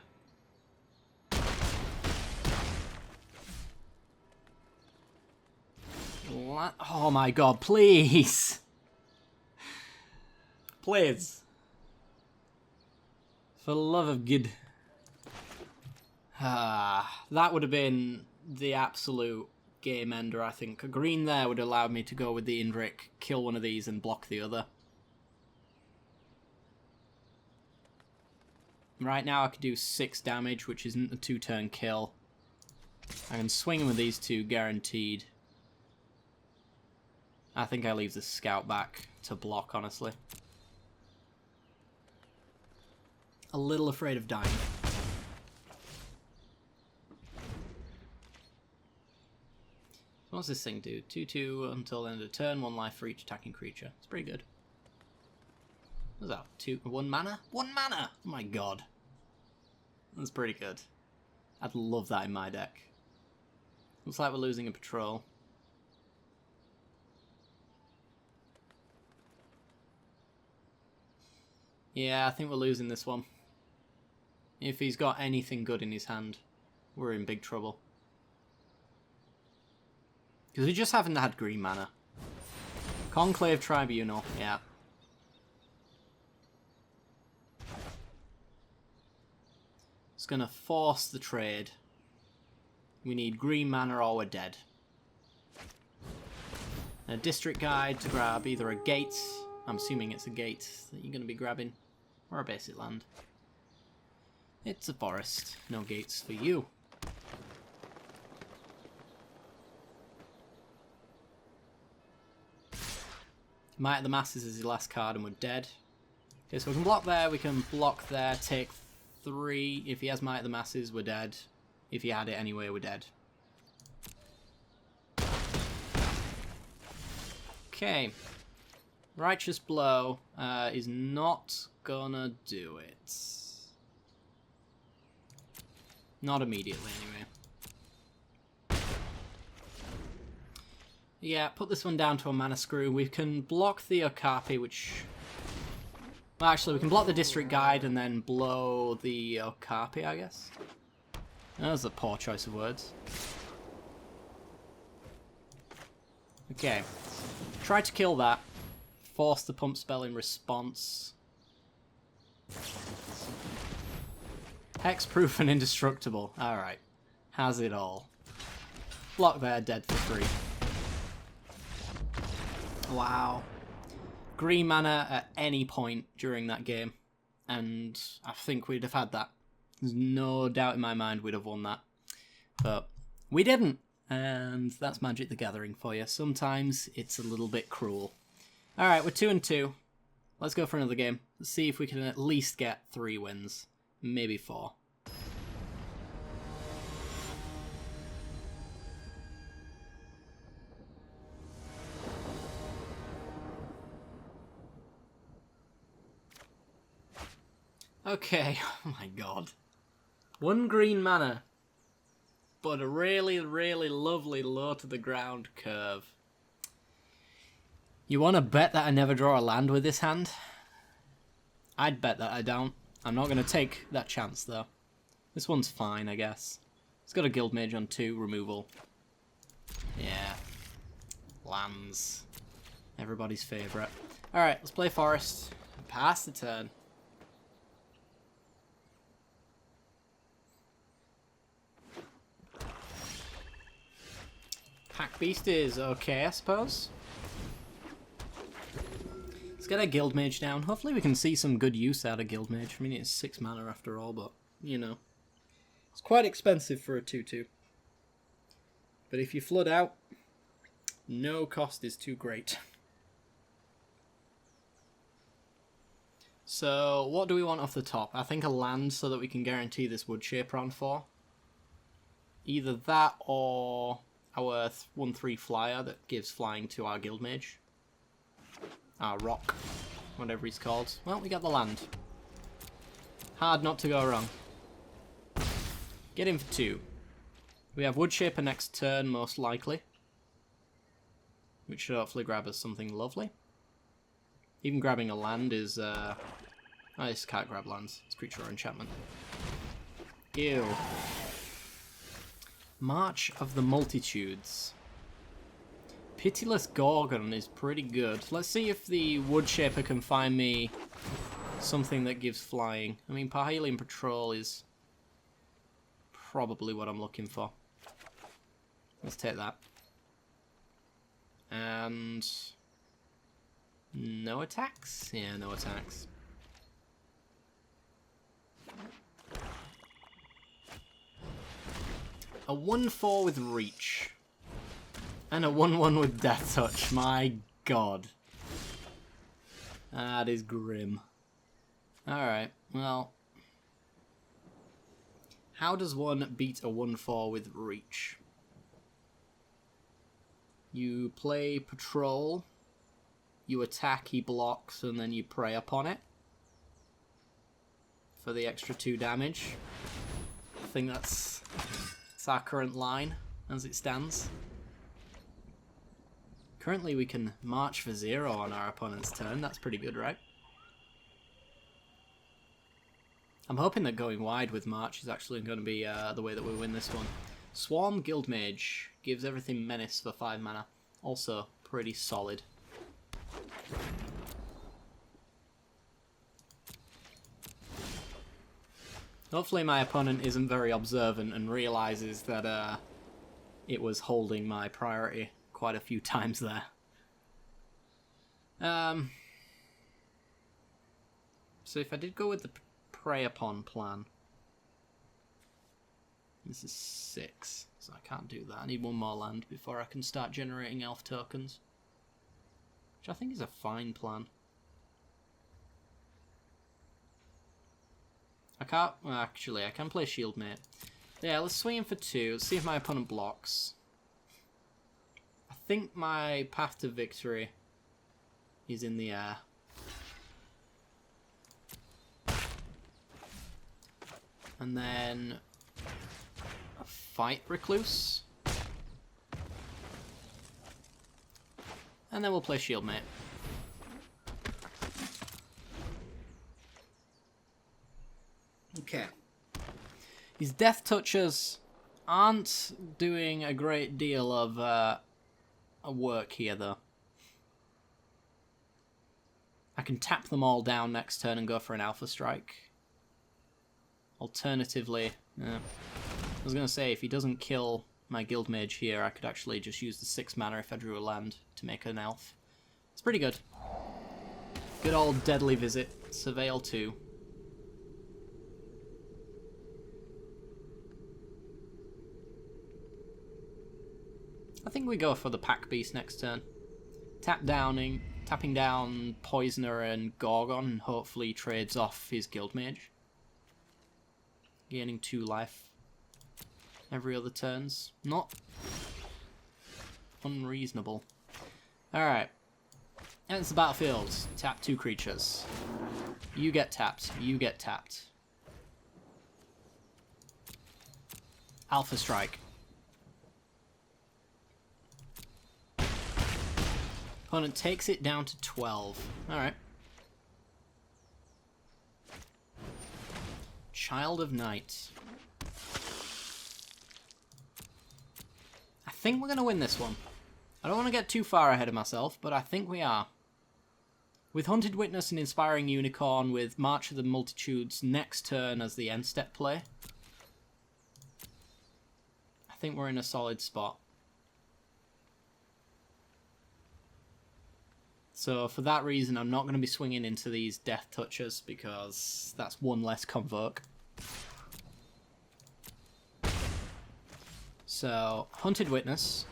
Oh my god, please! Please. For the love of God. That would have been the absolute game ender, I think. A green there would allow me to go with the Indrik, kill one of these and block the other. Right now I could do 6 damage, which isn't a 2-turn kill. I can swing with these two guaranteed. I think I leave the scout back to block, honestly. A little afraid of dying. What's this thing do? 2/2 until the end of the turn, 1 life for each attacking creature. It's pretty good. What's that? 1 mana? 1 mana! Oh my god. That's pretty good. I'd love that in my deck. Looks like we're losing a patrol. Yeah, I think we're losing this one. If he's got anything good in his hand, we're in big trouble. Because we just haven't had green mana. Conclave Tribunal, yeah. It's gonna force the trade. We need green mana or we're dead. A district guide to grab either a gate, I'm assuming it's a gate that you're gonna be grabbing, or a basic land. It's a forest, no gates for you. Might of the Masses is his last card and we're dead. Okay, so we can block there, we can block there, take 3. If he has Might of the Masses, we're dead. If he had it anyway, we're dead. Okay. Righteous Blow is not gonna do it. Not immediately, anyway. Yeah, put this one down to a mana screw. We can block the Okapi, which Well, actually, we can block the district guide and then blow the Okapi, I guess. That was a poor choice of words. Okay. Try to kill that. Force the pump spell in response. Hexproof and indestructible. Alright. Has it all. Block there, dead for free. Wow. Green mana at any point during that game. And I think we'd have had that. There's no doubt in my mind we'd have won that. But we didn't. And that's Magic the Gathering for you. Sometimes it's a little bit cruel. Alright, we're 2-2. Let's go for another game. Let's see if we can at least get 3 wins. Maybe 4. Okay, oh my god. 1 green mana, but a really, really lovely low to the ground curve. You want to bet that I never draw a land with this hand? I'd bet that I don't. I'm not going to take that chance though. This one's fine, I guess. It's got a Guild Mage on 2, removal. Yeah. Lands. Everybody's favourite. Alright, let's play Forest. Pass the turn. Pack Beast is okay, I suppose. Let's get a Guild Mage down. Hopefully we can see some good use out of Guild Mage. I mean, it's 6 mana after all, but, you know. It's quite expensive for a 2-2. But if you flood out, no cost is too great. So, what do we want off the top? I think a land so that we can guarantee this Woodshaper on 4. Either that or our 1/3 flyer that gives flying to our Guild Mage. Our rock, whatever he's called. Well, we got the land. Hard not to go wrong. Get him for 2. We have Woodshaper next turn, most likely. Which should hopefully grab us something lovely. Even grabbing a land is... I just can't grab lands. It's creature or enchantment. Ew. March of the Multitudes. Pitiless Gorgon is pretty good. Let's see if the Woodshaper can find me something that gives flying. I mean, Parhelion Patrol is probably what I'm looking for. Let's take that. And... no attacks? Yeah, no attacks. A 1/4 with Reach. And a 1/1 with Death Touch. My god. That is grim. Alright, well. How does one beat a 1/4 with Reach? You play Patrol. You attack, he blocks, and then you prey upon it. For the extra 2 damage. I think that's our current line, as it stands. Currently we can march for 0 on our opponent's turn. That's pretty good, right? I'm hoping that going wide with March is actually going to be the way that we win this one. Swarm Guild Mage gives everything Menace for 5 mana. Also pretty solid. Hopefully my opponent isn't very observant and realizes that it was holding my priority quite a few times there. So if I did go with the Prey Upon plan, this is 6, so I can't do that. I need 1 more land before I can start generating elf tokens, which I think is a fine plan. I can't... well, actually, I can play Shieldmate. Yeah, let's swing in for 2. Let's see if my opponent blocks. I think my path to victory is in the air. And then... a Fight Recluse. And then we'll play Shieldmate. His Death Touchers aren't doing a great deal of work here, though. I can tap them all down next turn and go for an Alpha Strike. Alternatively, I was going to say, if he doesn't kill my Guild Mage here, I could actually just use the 6 mana if I drew a land to make an elf. It's pretty good. Good old Deadly Visit, Surveil 2. I think we go for the Pack Beast next turn. Tapping down Poisoner and Gorgon, and hopefully trades off his Guild Mage. Gaining 2 life every other turns. Not unreasonable. Alright. Ends the battlefield. Tap 2 creatures. You get tapped. You get tapped. Alpha Strike. Opponent takes it down to 12. Alright. Child of Night. I think we're going to win this one. I don't want to get too far ahead of myself, but I think we are. With Hunted Witness and Inspiring Unicorn, with March of the Multitudes next turn as the end step play, I think we're in a solid spot. So for that reason, I'm not going to be swinging into these Death Touchers, because that's one less Convoke. So, Hunted Witness.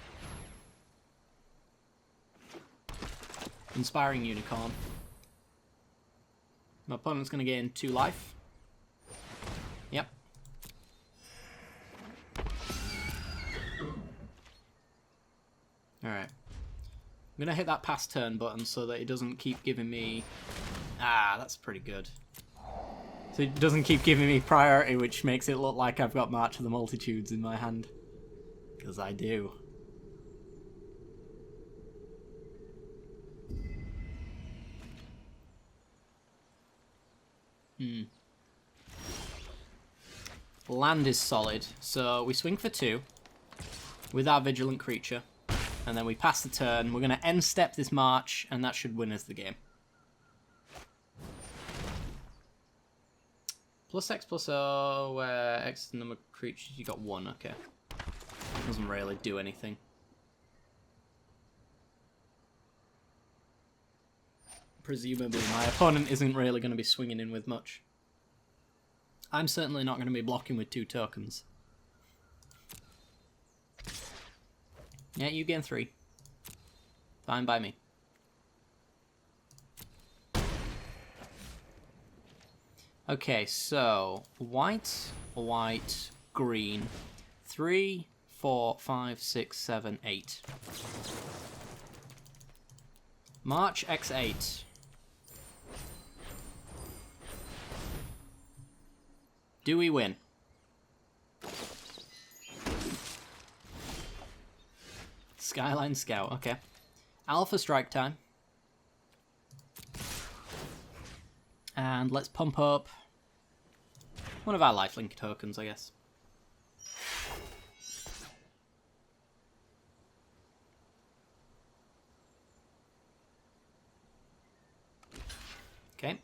Inspiring Unicorn. My opponent's going to gain 2 life. Yep. Alright. I'm going to hit that pass turn button so that it doesn't keep giving me... Ah, that's pretty good. So it doesn't keep giving me priority, which makes it look like I've got March of the Multitudes in my hand. Because I do. Land is solid, so we swing for 2 with our Vigilant Creature, and then we pass the turn. We're going to end step this March, and that should win us the game. Plus X plus O, where X is the number of creatures, you got 1, okay. Doesn't really do anything. Presumably my opponent isn't really going to be swinging in with much. I'm certainly not going to be blocking with 2 tokens. Yeah, you gain 3. Fine by me. Okay, so white, white, green. 3, 4, 5, 6, 7, 8. March X8. Do we win? Skyline Scout, okay. Alpha Strike time. And let's pump up one of our lifelink tokens, I guess. Okay.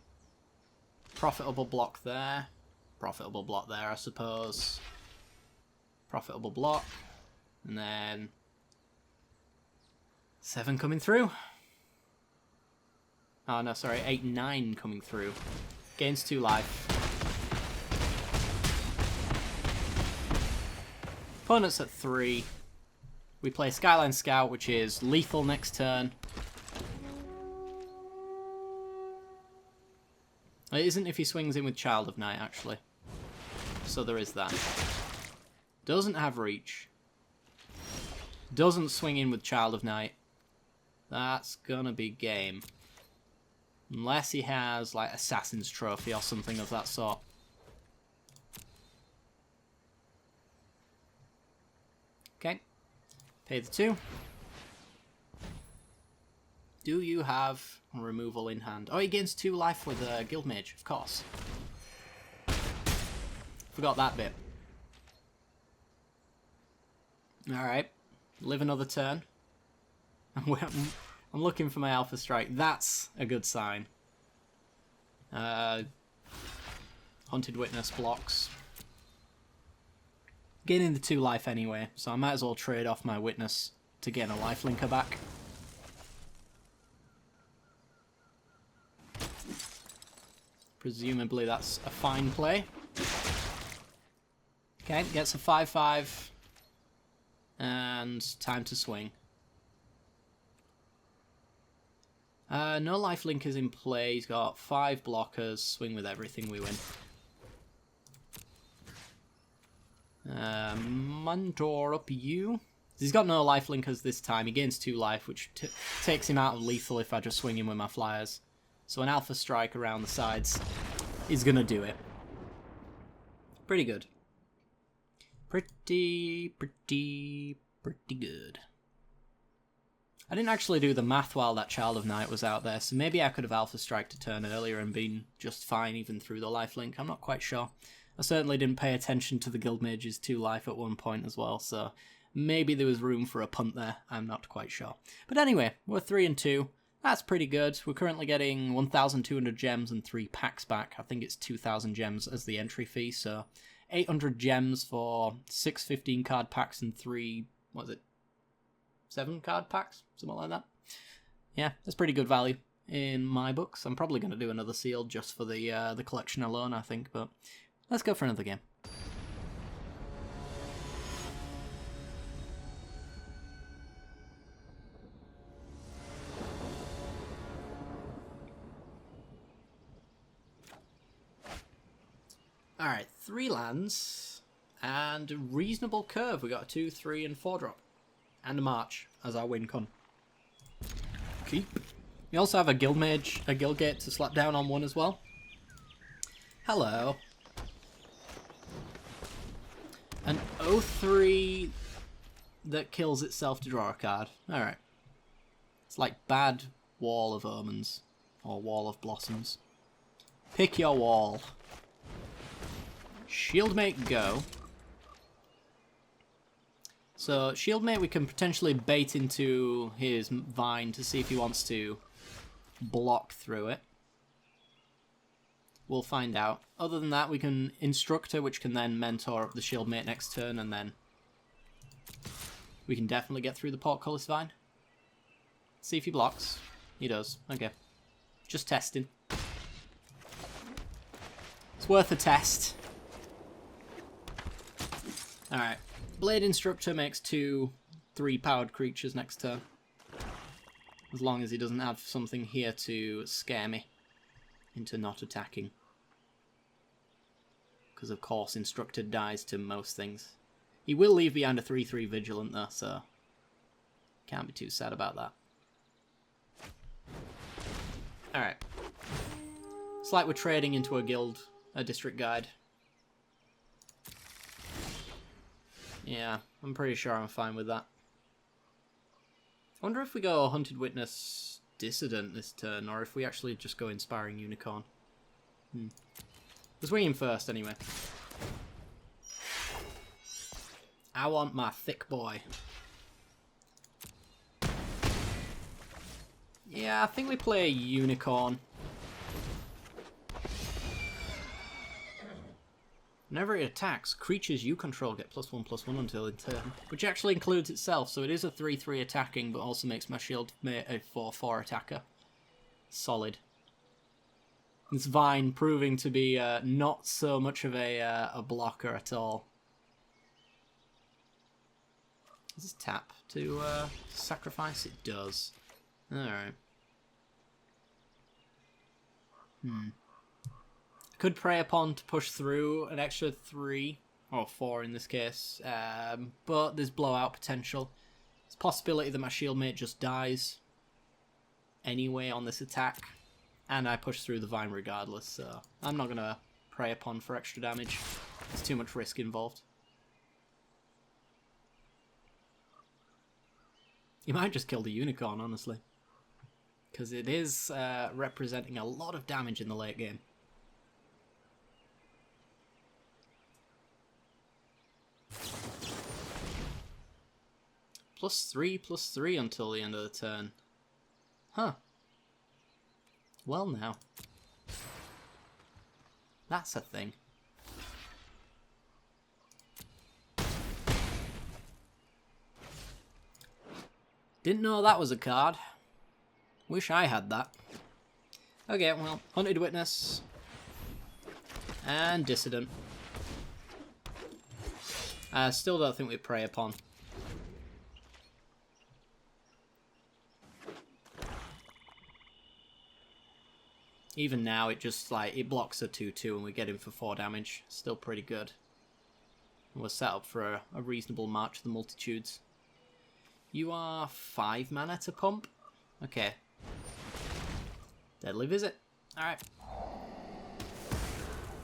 Profitable block there. Profitable block there, I suppose. Profitable block. And then 7 coming through. Oh no, sorry, 8, 9 coming through. Gains 2 life. Opponent's at 3. We play Skyline Scout, which is lethal next turn. It isn't if he swings in with Child of Night, actually. So there is that. Doesn't have reach. Doesn't swing in with Child of Night. That's gonna be game. Unless he has, like, Assassin's Trophy or something of that sort. Okay. Pay the 2. Do you have removal in hand? Oh, he gains 2 life with a Guild Mage, of course. Forgot that bit. Alright. Live another turn. I'm looking for my Alpha Strike. That's a good sign. Hunted Witness blocks. Gaining the 2 life anyway, so I might as well trade off my Witness to gain a lifelinker back. Presumably that's a fine play. Okay, gets a 5/5. And time to swing. No lifelinkers in play. He's got 5 blockers. Swing with everything, we win. Muntor up you. He's got no lifelinkers this time. He gains 2 life, which takes him out of lethal if I just swing him with my flyers. So an Alpha Strike around the sides is going to do it. Pretty good. Pretty good. I didn't actually do the math while that Child of Night was out there, so maybe I could have Alpha Striked a turn earlier and been just fine even through the lifelink. I'm not quite sure. I certainly didn't pay attention to the Guildmage's 2 life at one point as well, so maybe there was room for a punt there. I'm not quite sure. But anyway, we're 3 and 2. That's pretty good. We're currently getting 1,200 gems and 3 packs back. I think it's 2,000 gems as the entry fee, so 800 gems for 6 15-card packs and 3, what was it, 7 card packs? Something like that. Yeah, that's pretty good value in my books. I'm probably going to do another sealed just for the collection alone, I think, but let's go for another game. Alright, 3 lands and a reasonable curve. We got a 2, 3, and 4 drop. And a march as our win con. Keep. We also have a Guildmage, a Guildgate to slap down on 1 as well. Hello. An 0-3 that kills itself to draw a card. Alright. It's like bad Wall of Omens. Or Wall of Blossoms. Pick your wall. Shieldmate go. So Shieldmate we can potentially bait into his Vine to see if he wants to block through it. We'll find out. Other than that, we can Instructor, which can then mentor up the Shieldmate next turn, and then we can definitely get through the Portcullis Vine. See if he blocks. He does. Okay. Just testing. It's worth a test. Alright. Blade Instructor makes 2 3-powered creatures next turn. As long as he doesn't have something here to scare me into not attacking. Because of course Instructor dies to most things. He will leave behind a 3-3 Vigilant though, so can't be too sad about that. Alright. It's like we're trading into a guild, a district guide. Yeah, I'm pretty sure I'm fine with that. I wonder if we go Hunted Witness Dissident this turn, or if we actually just go Inspiring Unicorn. We're swinging first, anyway. I want my thick boy. Yeah, I think we play a Unicorn. Whenever it attacks, creatures you control get +1/+1 until in turn, which actually includes itself, so it is a 3-3 attacking, but also makes my Shieldmate a 4-4 attacker. Solid. This Vine proving to be not so much of a blocker at all. Does this tap to sacrifice? It does. Alright. Could Prey Upon to push through an extra 3, or 4 in this case, but there's blowout potential. There's a possibility that my Shieldmate just dies anyway on this attack, and I push through the Vine regardless, so I'm not going to Prey Upon for extra damage. There's too much risk involved. You might just kill the Unicorn, honestly, because it is representing a lot of damage in the late game. +3/+3 until the end of the turn. Huh. Well now. That's a thing. Didn't know that was a card. Wish I had that. Okay, well, Hunted Witness. And Dissident. I still don't think we Prey Upon. Even now, it just, like, it blocks a 2/2 and we get him for 4 damage. Still pretty good. And we're set up for a reasonable March of the Multitudes. You are 5 mana to pump? Okay. Deadly Visit. Alright.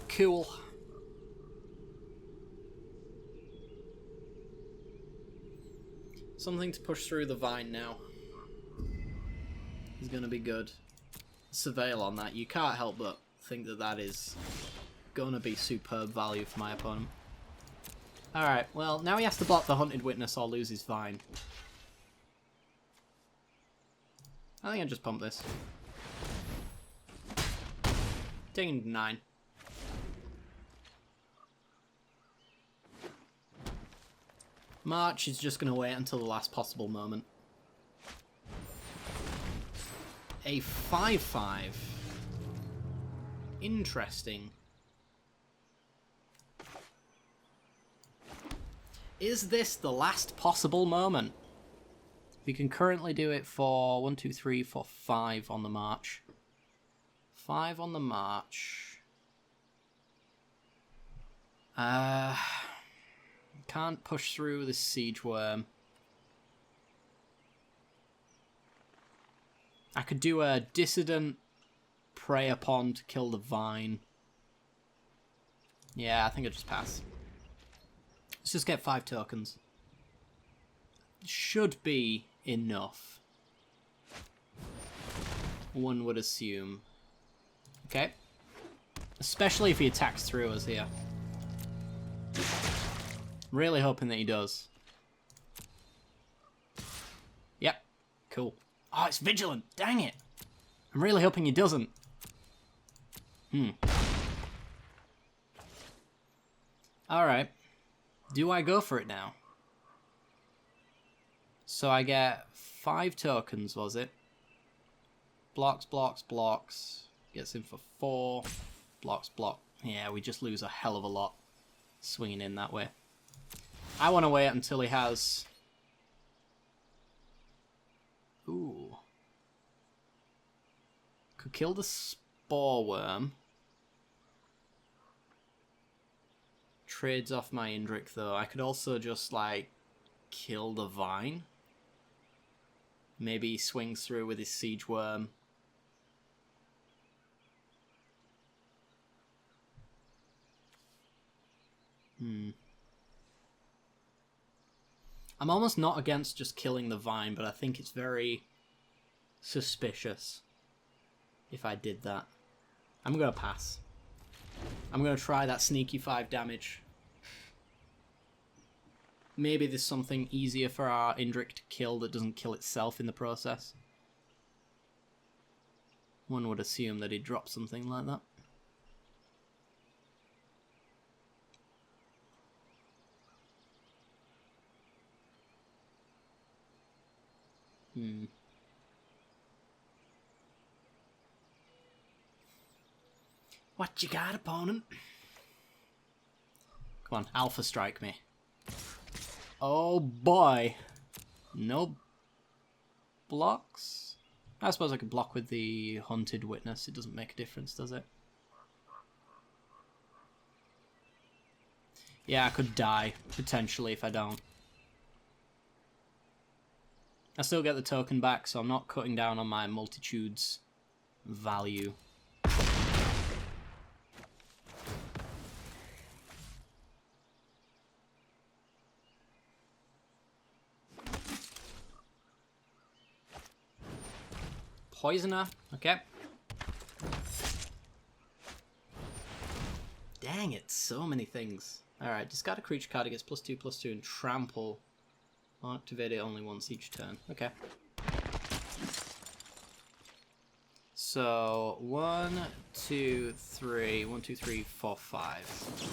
Cool. Something to push through the Vine now. Is going to be good. Surveil on that. You can't help but think that that is going to be superb value for my opponent. Alright, well, now he has to block the Hunted Witness or lose his Vine. I think I just pump this. Taking 9. March is just going to wait until the last possible moment. A 5/5. Interesting. Is this the last possible moment? We can currently do it for 1, 2, 3, 4, 5 on the march. 5 on the march. Can't push through this Siege Worm. I could do a Dissident, Prey Upon to kill the Vine. Yeah, I think I'll just pass. Let's just get 5 tokens. Should be enough. One would assume. Okay. Especially if he attacks through us here. Really hoping that he does. Yep. Cool. Oh, it's Vigilant. Dang it. I'm really hoping he doesn't. Alright. Do I go for it now? So I get 5 tokens, was it? Blocks, blocks, blocks. Gets in for 4. Blocks, block. Yeah, we just lose a hell of a lot swinging in that way. I want to wait until he has... Ooh. Could kill the Spore Worm. Trades off my Indrik, though. I could also just, like, kill the Vine. Maybe he swings through with his Siege Worm. I'm almost not against just killing the Vine, but I think it's very suspicious if I did that. I'm going to pass. I'm going to try that sneaky 5 damage. Maybe there's something easier for our Indrik to kill that doesn't kill itself in the process. One would assume that he'd drop something like that. What you got, opponent? Come on, Alpha Strike me. Oh boy. No blocks? I suppose I could block with the Hunted Witness. It doesn't make a difference, does it? Yeah, I could die, potentially, if I don't. I still get the token back, so I'm not cutting down on my Multitudes value. Poisoner, okay. Dang it, so many things. Alright, discard a creature card, it gets +2/+2 and trample I'll activate it only once each turn. Okay. So 1, 2, 3, 1, 2, 3, 4, 5.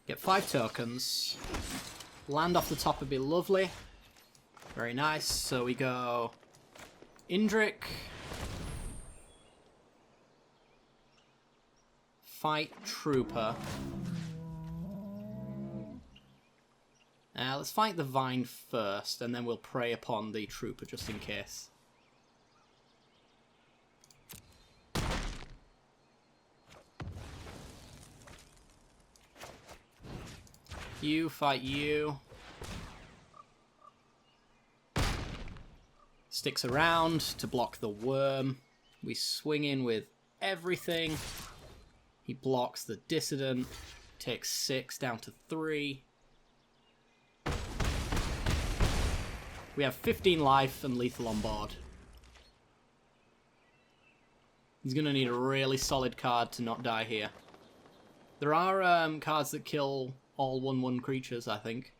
Get 5 tokens. Land off the top would be lovely. Very nice. So we go Indrik. Fight Trooper. Let's fight the Vine first, and then we'll prey upon the Trooper just in case. You fight you. Sticks around to block the worm. We swing in with everything. He blocks the Dissident. Takes 6 down to 3. We have 15 life and lethal on board. He's going to need a really solid card to not die here. There are cards that kill all 1/1 creatures, I think,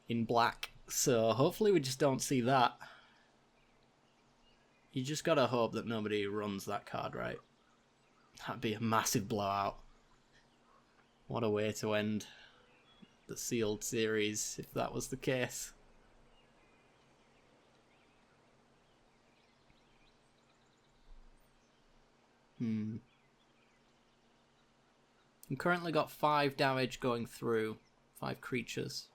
in black. So hopefully we just don't see that. You just gotta hope that nobody runs that card, right? That'd be a massive blowout. What a way to end the sealed series if that was the case. I've currently got 5 damage going through 5 creatures.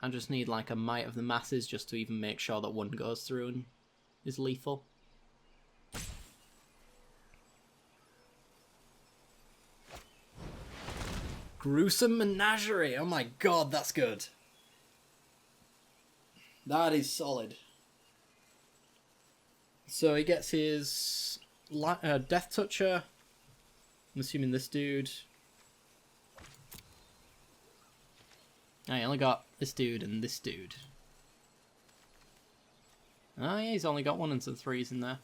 I just need like a Might of the Masses just to even make sure that one goes through and is lethal. Gruesome Menagerie! Oh my god, that's good. That is solid. So he gets his Death Toucher. I'm assuming this dude. I only got this dude and this dude. Oh yeah, he's only got 1 and some 3s in there.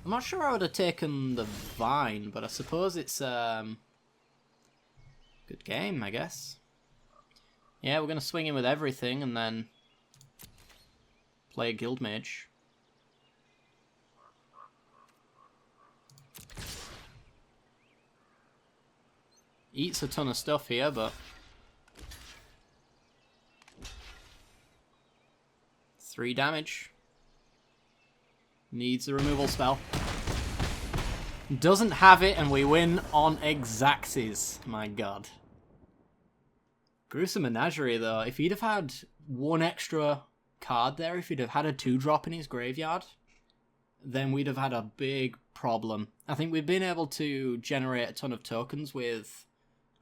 I'm not sure I would have taken the Vine, but I suppose it's good game, I guess. Yeah, we're gonna swing in with everything and then play a Guild Mage. Eats a ton of stuff here, but 3 damage. Needs a removal spell. Doesn't have it, and we win on Exacxes. My god. Gruesome Menagerie, though. If he'd have had 1 extra card there, if he'd have had a 2-drop in his graveyard, then we'd have had a big problem. I think we've been able to generate a ton of tokens with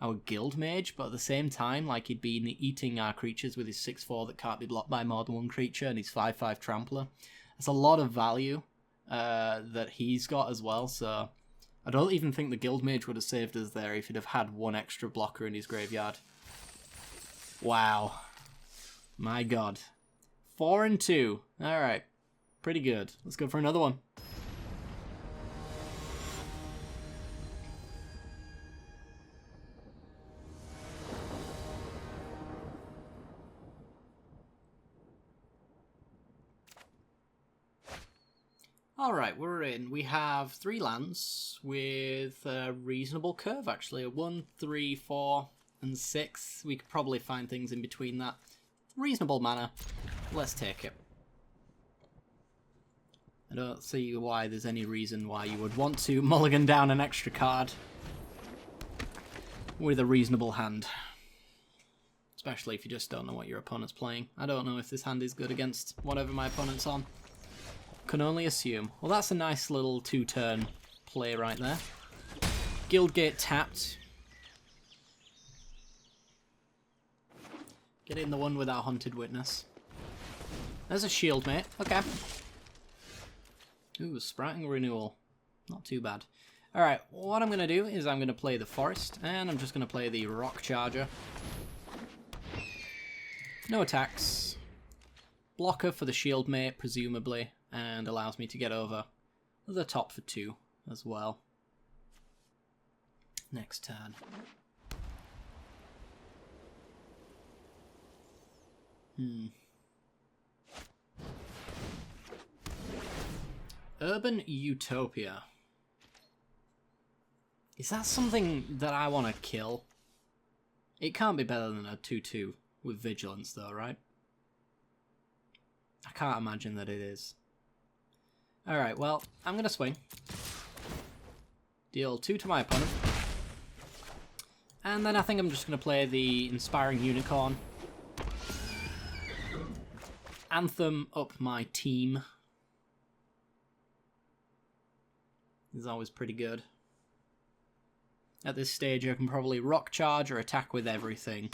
our Guild Mage, but at the same time, like, he'd been eating our creatures with his 6/4 that can't be blocked by more than 1 creature, and his 5/5 Trampler. That's a lot of value that he's got as well, so I don't even think the Guild Mage would have saved us there if he'd have had 1 extra blocker in his graveyard. Wow. My god. 4 and 2. Alright. Pretty good. Let's go for another one. Alright, we're in. We have 3 lands with a reasonable curve, actually. 1, 3, 4, and 6. We could probably find things in between that. Reasonable mana. Let's take it. I don't see why there's any reason why you would want to mulligan down an extra card with a reasonable hand. Especially if you just don't know what your opponent's playing. I don't know if this hand is good against whatever my opponent's on. Can only assume. Well, that's a nice little 2-turn play right there. Guildgate tapped. Get in the one with our Hunted Witness. There's a shield, mate. Okay. Ooh, Sprouting Renewal. Not too bad. Alright, what I'm going to do is I'm going to play the Forest, and I'm just going to play the Rock Charger. No attacks. Blocker for the shield mate, presumably, and allows me to get over the top for 2 as well. Next turn. Urban Utopia. Is that something that I want to kill? It can't be better than a 2/2 with Vigilance though, right? I can't imagine that it is. Alright, well, I'm going to swing. Deal 2 to my opponent. And then I think I'm just going to play the Inspiring Unicorn. Anthem up my team. Is always pretty good. At this stage I can probably Rock Charge or attack with everything.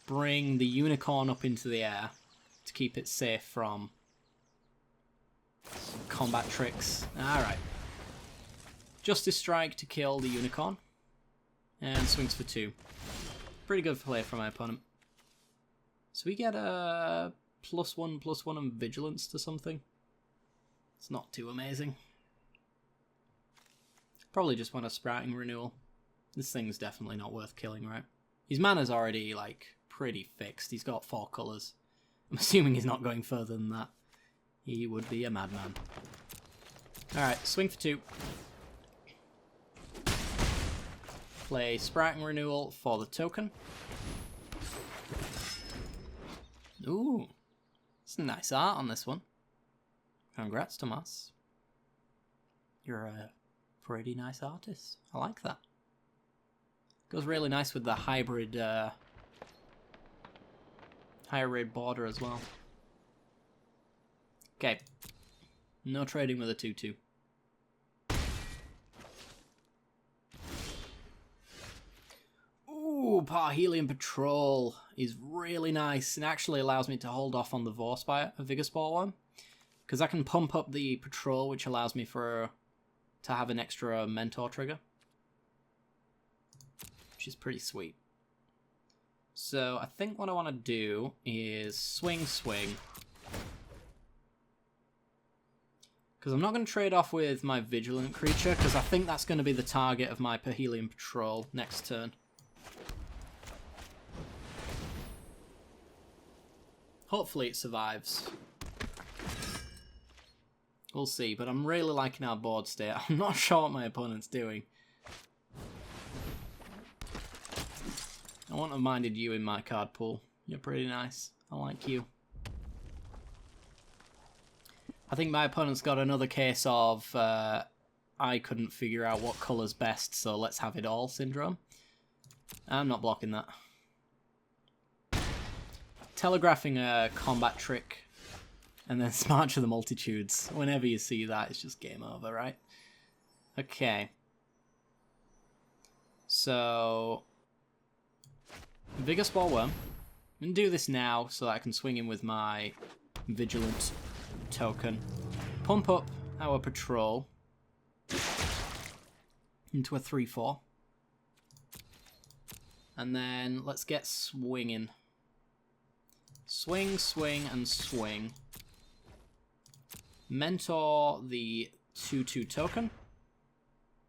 Bring the Unicorn up into the air to keep it safe from combat tricks. Alright. Justice Strike to kill the Unicorn. And swings for 2. Pretty good play from my opponent. So we get a +1/+1 and Vigilance to something. It's not too amazing. Probably just want a Sprouting Renewal. This thing's definitely not worth killing, right? His mana's already, like, pretty fixed. He's got 4 colours. I'm assuming he's not going further than that. He would be a madman. Alright, swing for 2. Play Sprouting Renewal for the token. Ooh. Some nice art on this one. Congrats, Tomas. You're a pretty nice artist. I like that. Goes really nice with the hybrid hybrid border as well. Okay. No trading with a 2/2. Ooh, Parhelion Patrol is really nice and actually allows me to hold off on the Vigor Spore one. Because I can pump up the Patrol, which allows me to have an extra Mentor trigger. Which is pretty sweet. So I think what I want to do is swing. Because I'm not going to trade off with my Vigilant creature, because I think that's going to be the target of my Parhelion Patrol next turn. Hopefully it survives. We'll see, but I'm really liking our board state. I'm not sure what my opponent's doing. I wouldn't have minded you in my card pool. You're pretty nice. I like you. I think my opponent's got another case of I couldn't figure out what colour's best, so let's have it all syndrome. I'm not blocking that. Telegraphing a combat trick and then March of the Multitudes. Whenever you see that, it's just game over, right? Okay. So Vigor Spore Worm. I'm going to do this now so that I can swing in with my Vigilant token. Pump up our Patrol into a 3/4. And then let's get swinging. Swing, swing, and swing. Mentor the 2/2 token.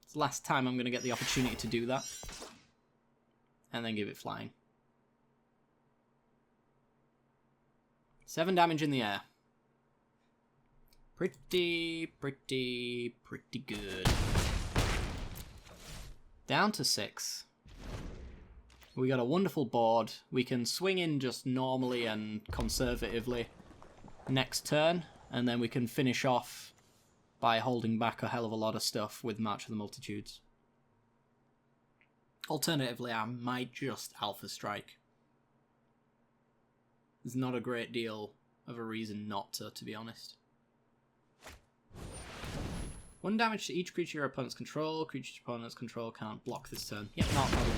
It's the last time I'm going to get the opportunity to do that. And then give it flying. 7 damage in the air. Pretty good. Down to 6. We got a wonderful board. We can swing in just normally and conservatively next turn, and then we can finish off by holding back a hell of a lot of stuff with March of the Multitudes. Alternatively, I might just Alpha Strike. There's not a great deal of a reason not to be honest. 1 damage to each creature your opponent's control. Creature your opponent's control can't block this turn. Yep, not a problem.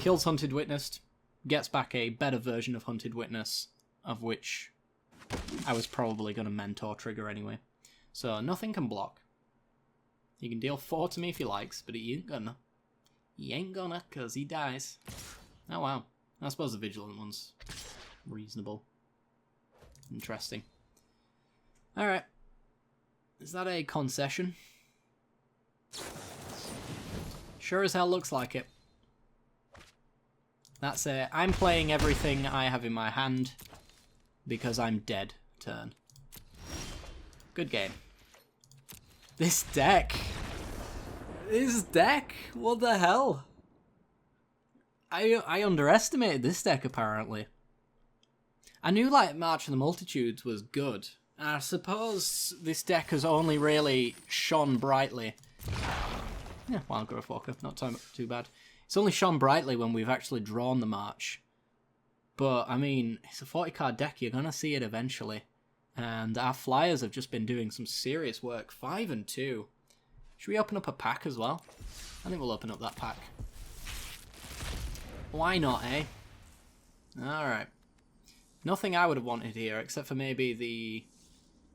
Kills Hunted Witness. Gets back a better version of Hunted Witness, of which I was probably going to Mentor trigger anyway. So nothing can block. He can deal 4 to me if he likes, but he ain't gonna. He ain't gonna, because he dies. Oh wow. I suppose the Vigilant one's reasonable. Interesting. Alright. Is that a concession? Sure as hell looks like it. That's it. I'm playing everything I have in my hand because I'm dead turn. Good game. This deck. This deck? What the hell? I underestimated this deck, apparently. I knew, like, March of the Multitudes was good. And I suppose this deck has only really shone brightly. Yeah, Wild Growth Walker, not too bad. It's only shone brightly when we've actually drawn the March. But, I mean, it's a 40-card deck. You're going to see it eventually. And our flyers have just been doing some serious work. 5 and 2. Should we open up a pack as well? I think we'll open up that pack. Why not, eh? Alright. Nothing I would have wanted here, except for maybe the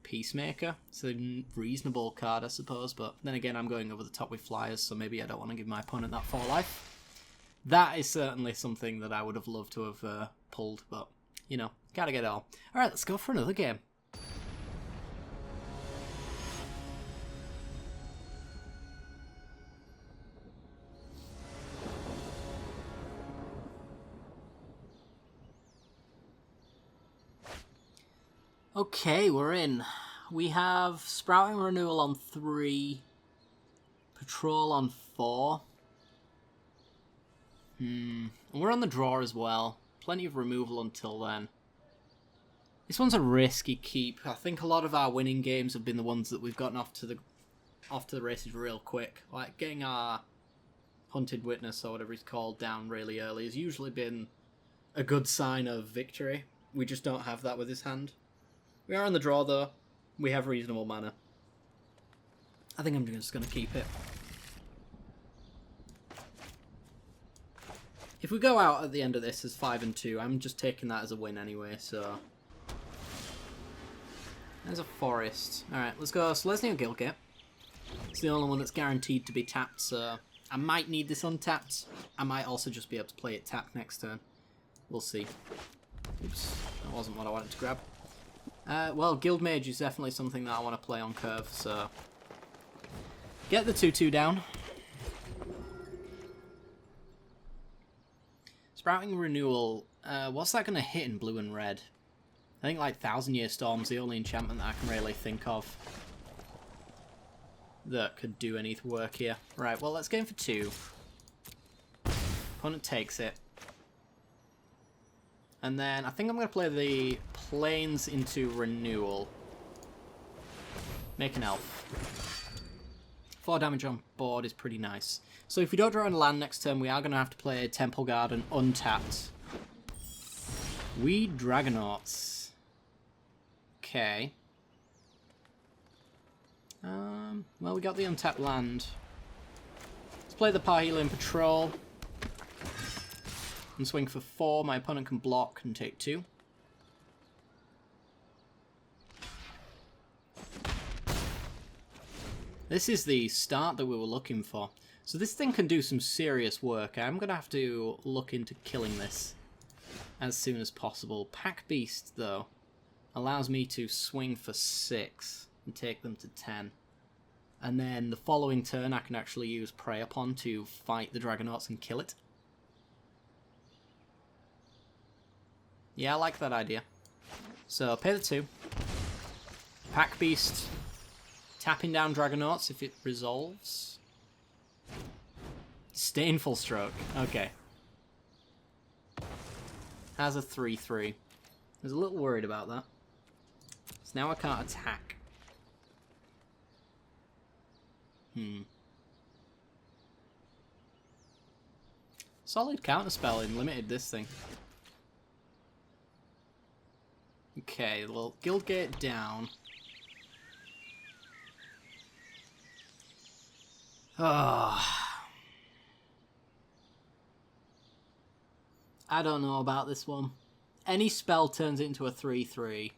Peacemaker. It's a reasonable card, I suppose, but then again, I'm going over the top with flyers, so maybe I don't want to give my opponent that 4 life. That is certainly something that I would have loved to have pulled, but, you know, gotta get it all. Alright, let's go for another game. Okay, we're in. We have Sprouting Renewal on 3, Patrol on 4. And we're on the draw as well. Plenty of removal until then. This one's a risky keep. I think a lot of our winning games have been the ones that we've gotten off to the races real quick. Like getting our Hunted Witness or whatever it's called down really early has usually been a good sign of victory. We just don't have that with his hand. We are on the draw though. We have reasonable mana. I think I'm just going to keep it. If we go out at the end of this as 5 and 2, I'm just taking that as a win anyway, so... There's a forest. Alright, let's go Selesnya Guildgate. It's the only one that's guaranteed to be tapped, so... I might need this untapped. I might also just be able to play it tapped next turn. We'll see. Oops, that wasn't what I wanted to grab. Well, Guild Mage is definitely something that I want to play on curve, so... Get the 2-2 down. Sprouting Renewal, what's that going to hit in blue and red? I think like Thousand Year Storm's the only enchantment that I can really think of that could do any work here. Right, well, let's go for 2. Opponent takes it. And then I think I'm going to play the Plains into Renewal. Make an elf. 4 damage on board is pretty nice. So if we don't draw in land next turn, we are going to have to play Temple Garden untapped. We Dragonauts. Okay. Well, we got the untapped land. Let's play the Parhelion Patrol. And swing for 4. My opponent can block and take 2. This is the start that we were looking for. So this thing can do some serious work. I'm going to have to look into killing this as soon as possible. Pack Beast, though, allows me to swing for 6 and take them to 10. And then the following turn I can actually use Prey Upon to fight the Dragonauts and kill it. Yeah, I like that idea. So, pay the 2. Pack Beast. Tapping down Dragonauts if it resolves. Disdainful Stroke. Okay. Has a 3-3. I was a little worried about that. So now I can't attack. Solid counterspell in limited this thing. Okay, well, Guildgate down. I don't know about this one. Any spell turns it into a 3-3.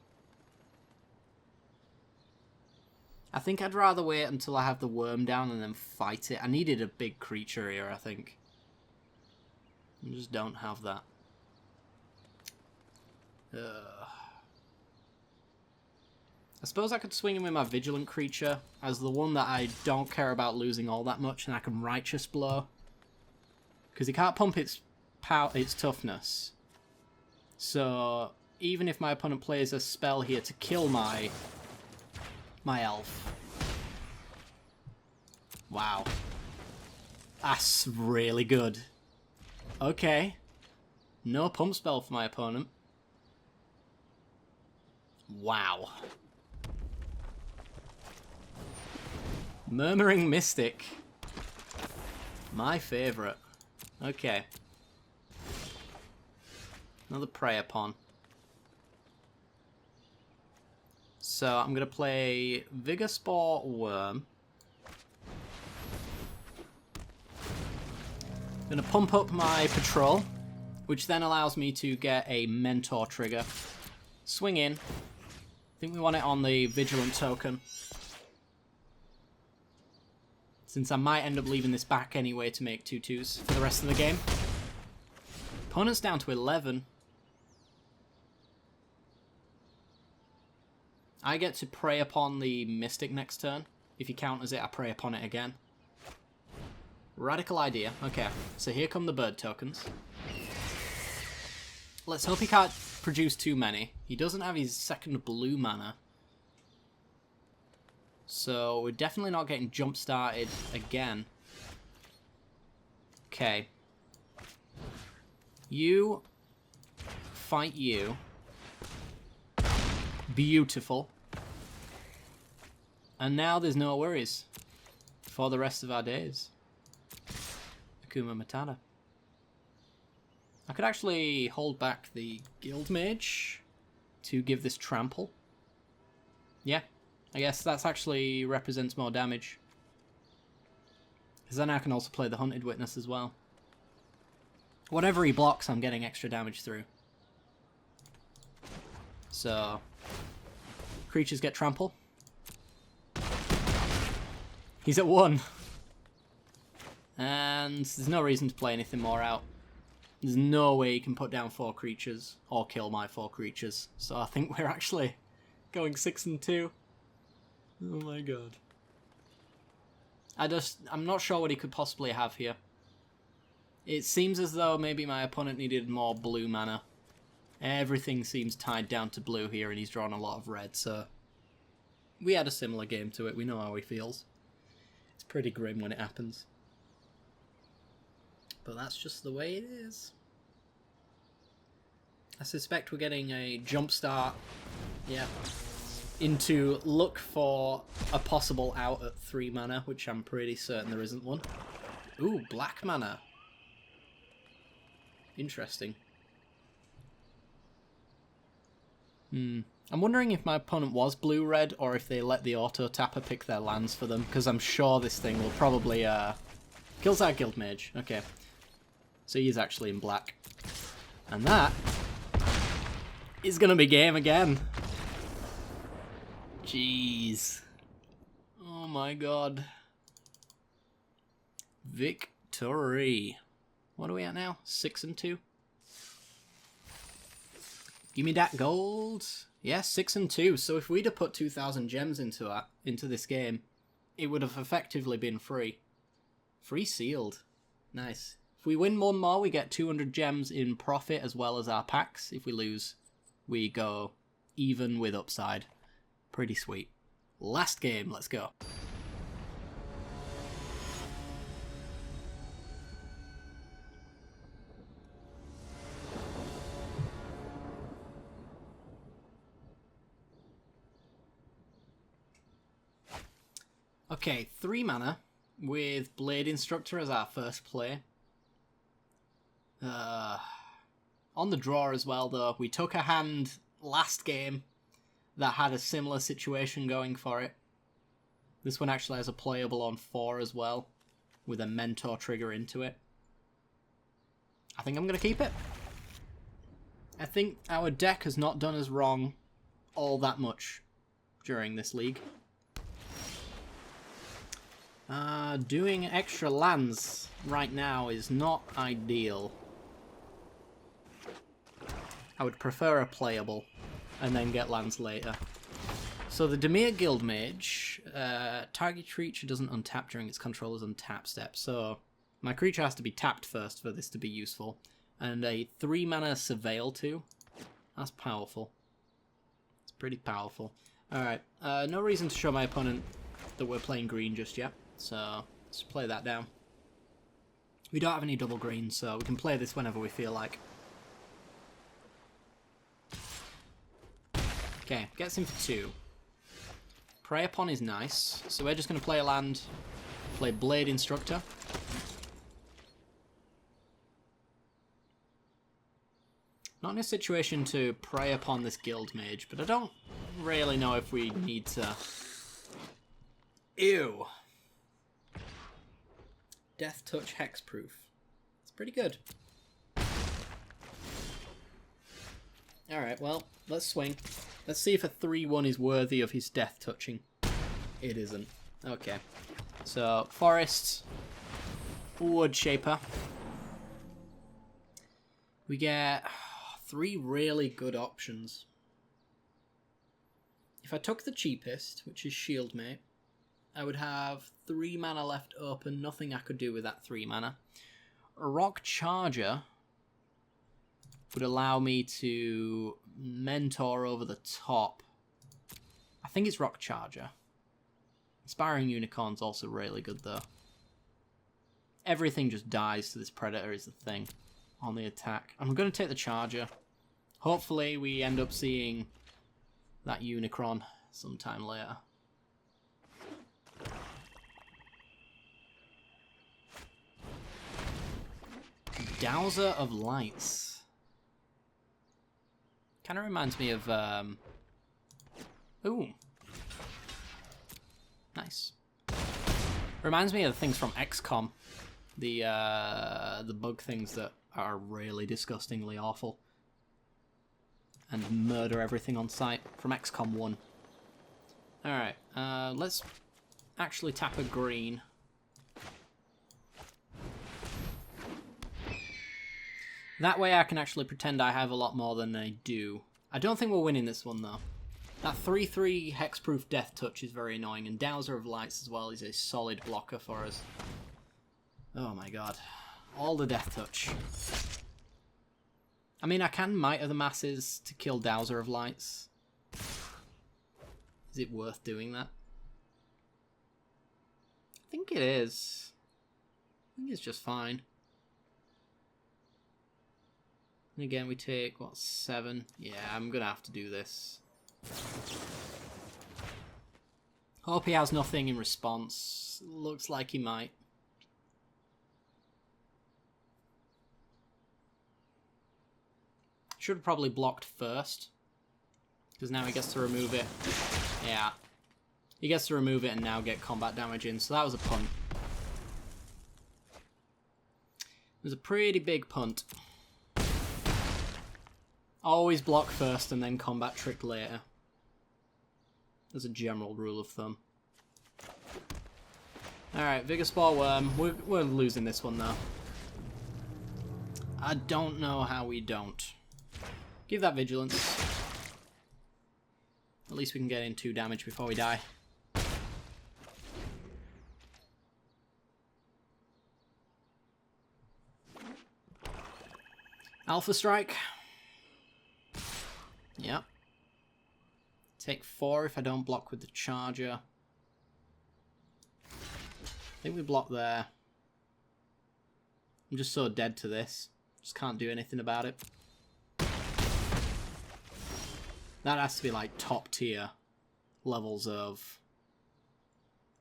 I think I'd rather wait until I have the worm down and then fight it. I needed a big creature here, I think. I just don't have that. I suppose I could swing in with my Vigilant creature as the one that I don't care about losing all that much, and I can Righteous Blow. Because he can't pump its toughness. So even if my opponent plays a spell here to kill my elf. Wow. That's really good. Okay. No pump spell for my opponent. Wow. Murmuring Mystic. My favourite. Okay. Another Prey Upon. So I'm going to play Vigor Spore Worm. I'm going to pump up my Patrol, which then allows me to get a Mentor trigger. Swing in. I think we want it on the Vigilant token. Since I might end up leaving this back anyway to make 2/2s for the rest of the game. Opponent's down to 11. I get to prey upon the Mystic next turn. If he counters it, I prey upon it again. Radical idea. Okay, so here come the bird tokens. Let's hope he can't produce too many. He doesn't have his second blue mana. So we're definitely not getting jump started again. Okay. You fight you. Beautiful. And now there's no worries for the rest of our days. Akuma Matata. I could actually hold back the Guild Mage to give this trample. Yeah, I guess that's actually represents more damage. Because then I can also play the Hunted Witness as well. Whatever he blocks, I'm getting extra damage through. So, creatures get trample. He's at 1. And there's no reason to play anything more out. There's no way he can put down 4 creatures or kill my 4 creatures. So I think we're actually going 6 and 2. Oh my god. I'm not sure what he could possibly have here. It seems as though maybe my opponent needed more blue mana. Everything seems tied down to blue here, and he's drawn a lot of red, so we had a similar game to it. We know how he feels. It's pretty grim when it happens. But that's just the way it is. I suspect we're getting a jump start, yeah, into look for a possible out at 3 mana, which I'm pretty certain there isn't one. Ooh, black mana. Interesting. I'm wondering if my opponent was blue-red, or if they let the auto-tapper pick their lands for them, because I'm sure this thing will probably, kills our Guild Mage. Okay. So he's actually in black. And that is going to be game again. Jeez. Oh my god. Victory. What are we at now? 6 and 2? Give me that gold. Yeah, 6 and 2. So if we'd have put 2,000 gems into this game, it would have effectively been free. Free sealed. Nice. If we win one more, we get 200 gems in profit as well as our packs. If we lose, we go even with upside. Pretty sweet. Last game, let's go. Okay, 3 mana with Blade Instructor as our first play. On the draw as well, though. We took a hand last game that had a similar situation going for it. This one actually has a playable on 4 as well, with a Mentor trigger into it. I think I'm going to keep it. I think our deck has not done us wrong all that much during this league. Doing extra lands right now is not ideal. I would prefer a playable and then get lands later. So the Demir Guildmage, target creature doesn't untap during its controller's untap step. So my creature has to be tapped first for this to be useful. And a 3-mana Surveil too. That's powerful. It's pretty powerful. Alright, no reason to show my opponent that we're playing green just yet. So let's play that down. We don't have any double green, so we can play this whenever we feel like. Okay, gets him for 2. Prey Upon is nice, so we're just going to play a land, play Blade Instructor. Not in a situation to prey upon this Guildmage, but I don't really know if we need to... Ew! Death Touch Hexproof. It's pretty good. Alright, well, let's swing. Let's see if a 3-1 is worthy of his death touching. It isn't. Okay. So, Forest. Wood Shaper. We get 3 really good options. If I took the cheapest, which is Shieldmate, I would have 3 mana left open, nothing I could do with that 3 mana. A Rock Charger would allow me to mentor over the top. I think it's Rock Charger. Inspiring Unicorn's also really good though. Everything just dies to this Predator is the thing on the attack. I'm going to take the Charger. Hopefully we end up seeing that Unicron sometime later. Dowser of Lights. Kind of reminds me of... Ooh. Nice. Reminds me of things from XCOM. The bug things that are really disgustingly awful. And murder everything on sight from XCOM 1. Alright, let's actually tap a green. That way I can actually pretend I have a lot more than I do. I don't think we're winning this one though. That 3/3 hexproof death touch is very annoying, and Dowser of Lights as well is a solid blocker for us. Oh my god. All the death touch. I mean, I can Might of the Masses to kill Dowser of Lights. Is it worth doing that? I think it is. I think it's just fine. And again, we take, what, 7? Yeah, I'm gonna have to do this. Hope he has nothing in response. Looks like he might. Should have probably blocked first. Because now he gets to remove it. Yeah. He gets to remove it and now get combat damage in. So that was a punt. It was a pretty big punt. Always block first and then combat trick later. As a general rule of thumb. Alright, Vigor Spore Worm. We're losing this one though. I don't know how we don't. Give that Vigilance. At least we can get in 2 damage before we die. Alpha Strike. Yep. Take 4 if I don't block with the Charger. I think we block there. I'm just so dead to this. Just can't do anything about it. That has to be like top tier levels of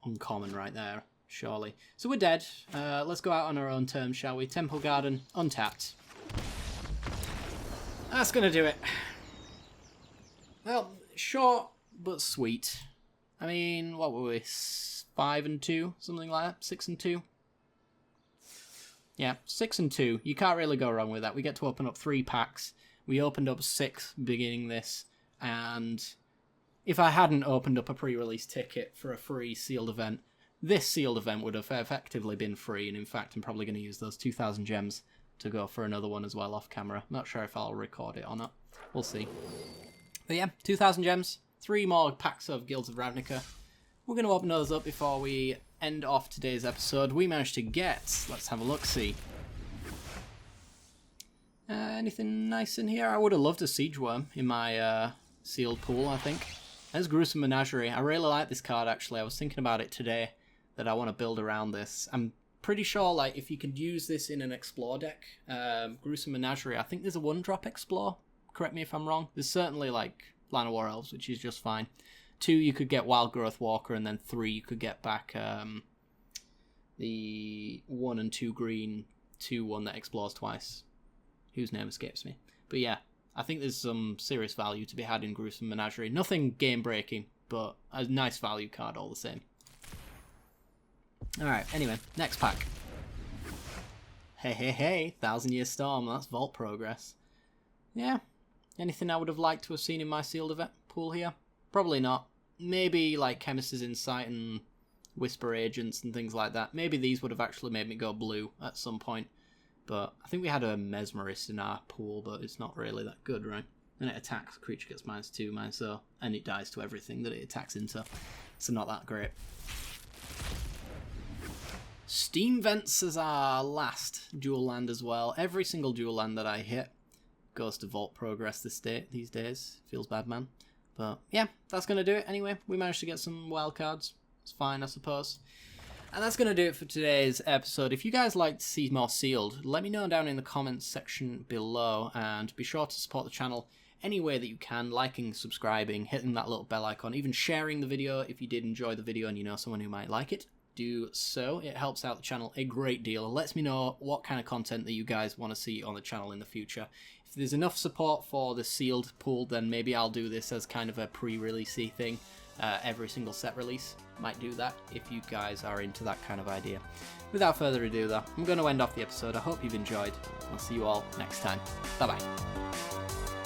uncommon right there, surely. So we're dead. Let's go out on our own terms, shall we? Temple Garden, untapped. That's gonna do it. Well, short but sweet. I mean, what were we? 5 and 2? Something like that? 6 and 2? Yeah, 6 and 2. You can't really go wrong with that. We get to open up 3 packs. We opened up 6 beginning this. And if I hadn't opened up a pre-release ticket for a free sealed event, this sealed event would have effectively been free. And in fact, I'm probably going to use those 2,000 gems to go for another one as well off camera. Not sure if I'll record it or not. We'll see. But yeah, 2,000 gems. 3 more packs of Guilds of Ravnica. We're going to open those up before we end off today's episode. We managed to get, let's have a look-see. Anything nice in here? I would have loved a Siege Worm in my sealed pool, I think. There's Gruesome Menagerie. I really like this card, actually. I was thinking about it today, that I want to build around this. I'm pretty sure, like, if you could use this in an Explore deck, Gruesome Menagerie, I think there's a 1-drop Explore. Correct me if I'm wrong. There's certainly, like, Line of War Elves, which is just fine. 2, you could get Wild Growth Walker, and then 3, you could get back the 1 and 2 green 2/1 that explores twice. Whose name escapes me. But yeah, I think there's some serious value to be had in Gruesome Menagerie. Nothing game-breaking, but a nice value card all the same. Alright, anyway, next pack. Hey, 1,000 Year Storm, that's Vault Progress. Yeah, anything I would have liked to have seen in my sealed event pool here? Probably not. Maybe like Chemist's Insight and Whisper Agents and things like that. Maybe these would have actually made me go blue at some point. But I think we had a Mesmerist in our pool, but it's not really that good, right? And it attacks, the creature gets -2, -0, and it dies to everything that it attacks into. So not that great. Steam Vents as our last dual land as well. Every single dual land that I hit goes to Vault Progress these days. Feels bad, man. But yeah, that's going to do it anyway. We managed to get some wild cards. It's fine, I suppose. And that's going to do it for today's episode. If you guys like to see more sealed, let me know down in the comments section below. And be sure to support the channel any way that you can. Liking, subscribing, hitting that little bell icon. Even sharing the video if you did enjoy the video and you know someone who might like it. Do so. It helps out the channel a great deal. It lets me know what kind of content that you guys want to see on the channel in the future. If there's enough support for the sealed pool, then maybe I'll do this as kind of a pre-release-y thing. Every single set release. Might do that if you guys are into that kind of idea. Without further ado though, I'm going to end off the episode. I hope you've enjoyed. I'll see you all next time. Bye bye.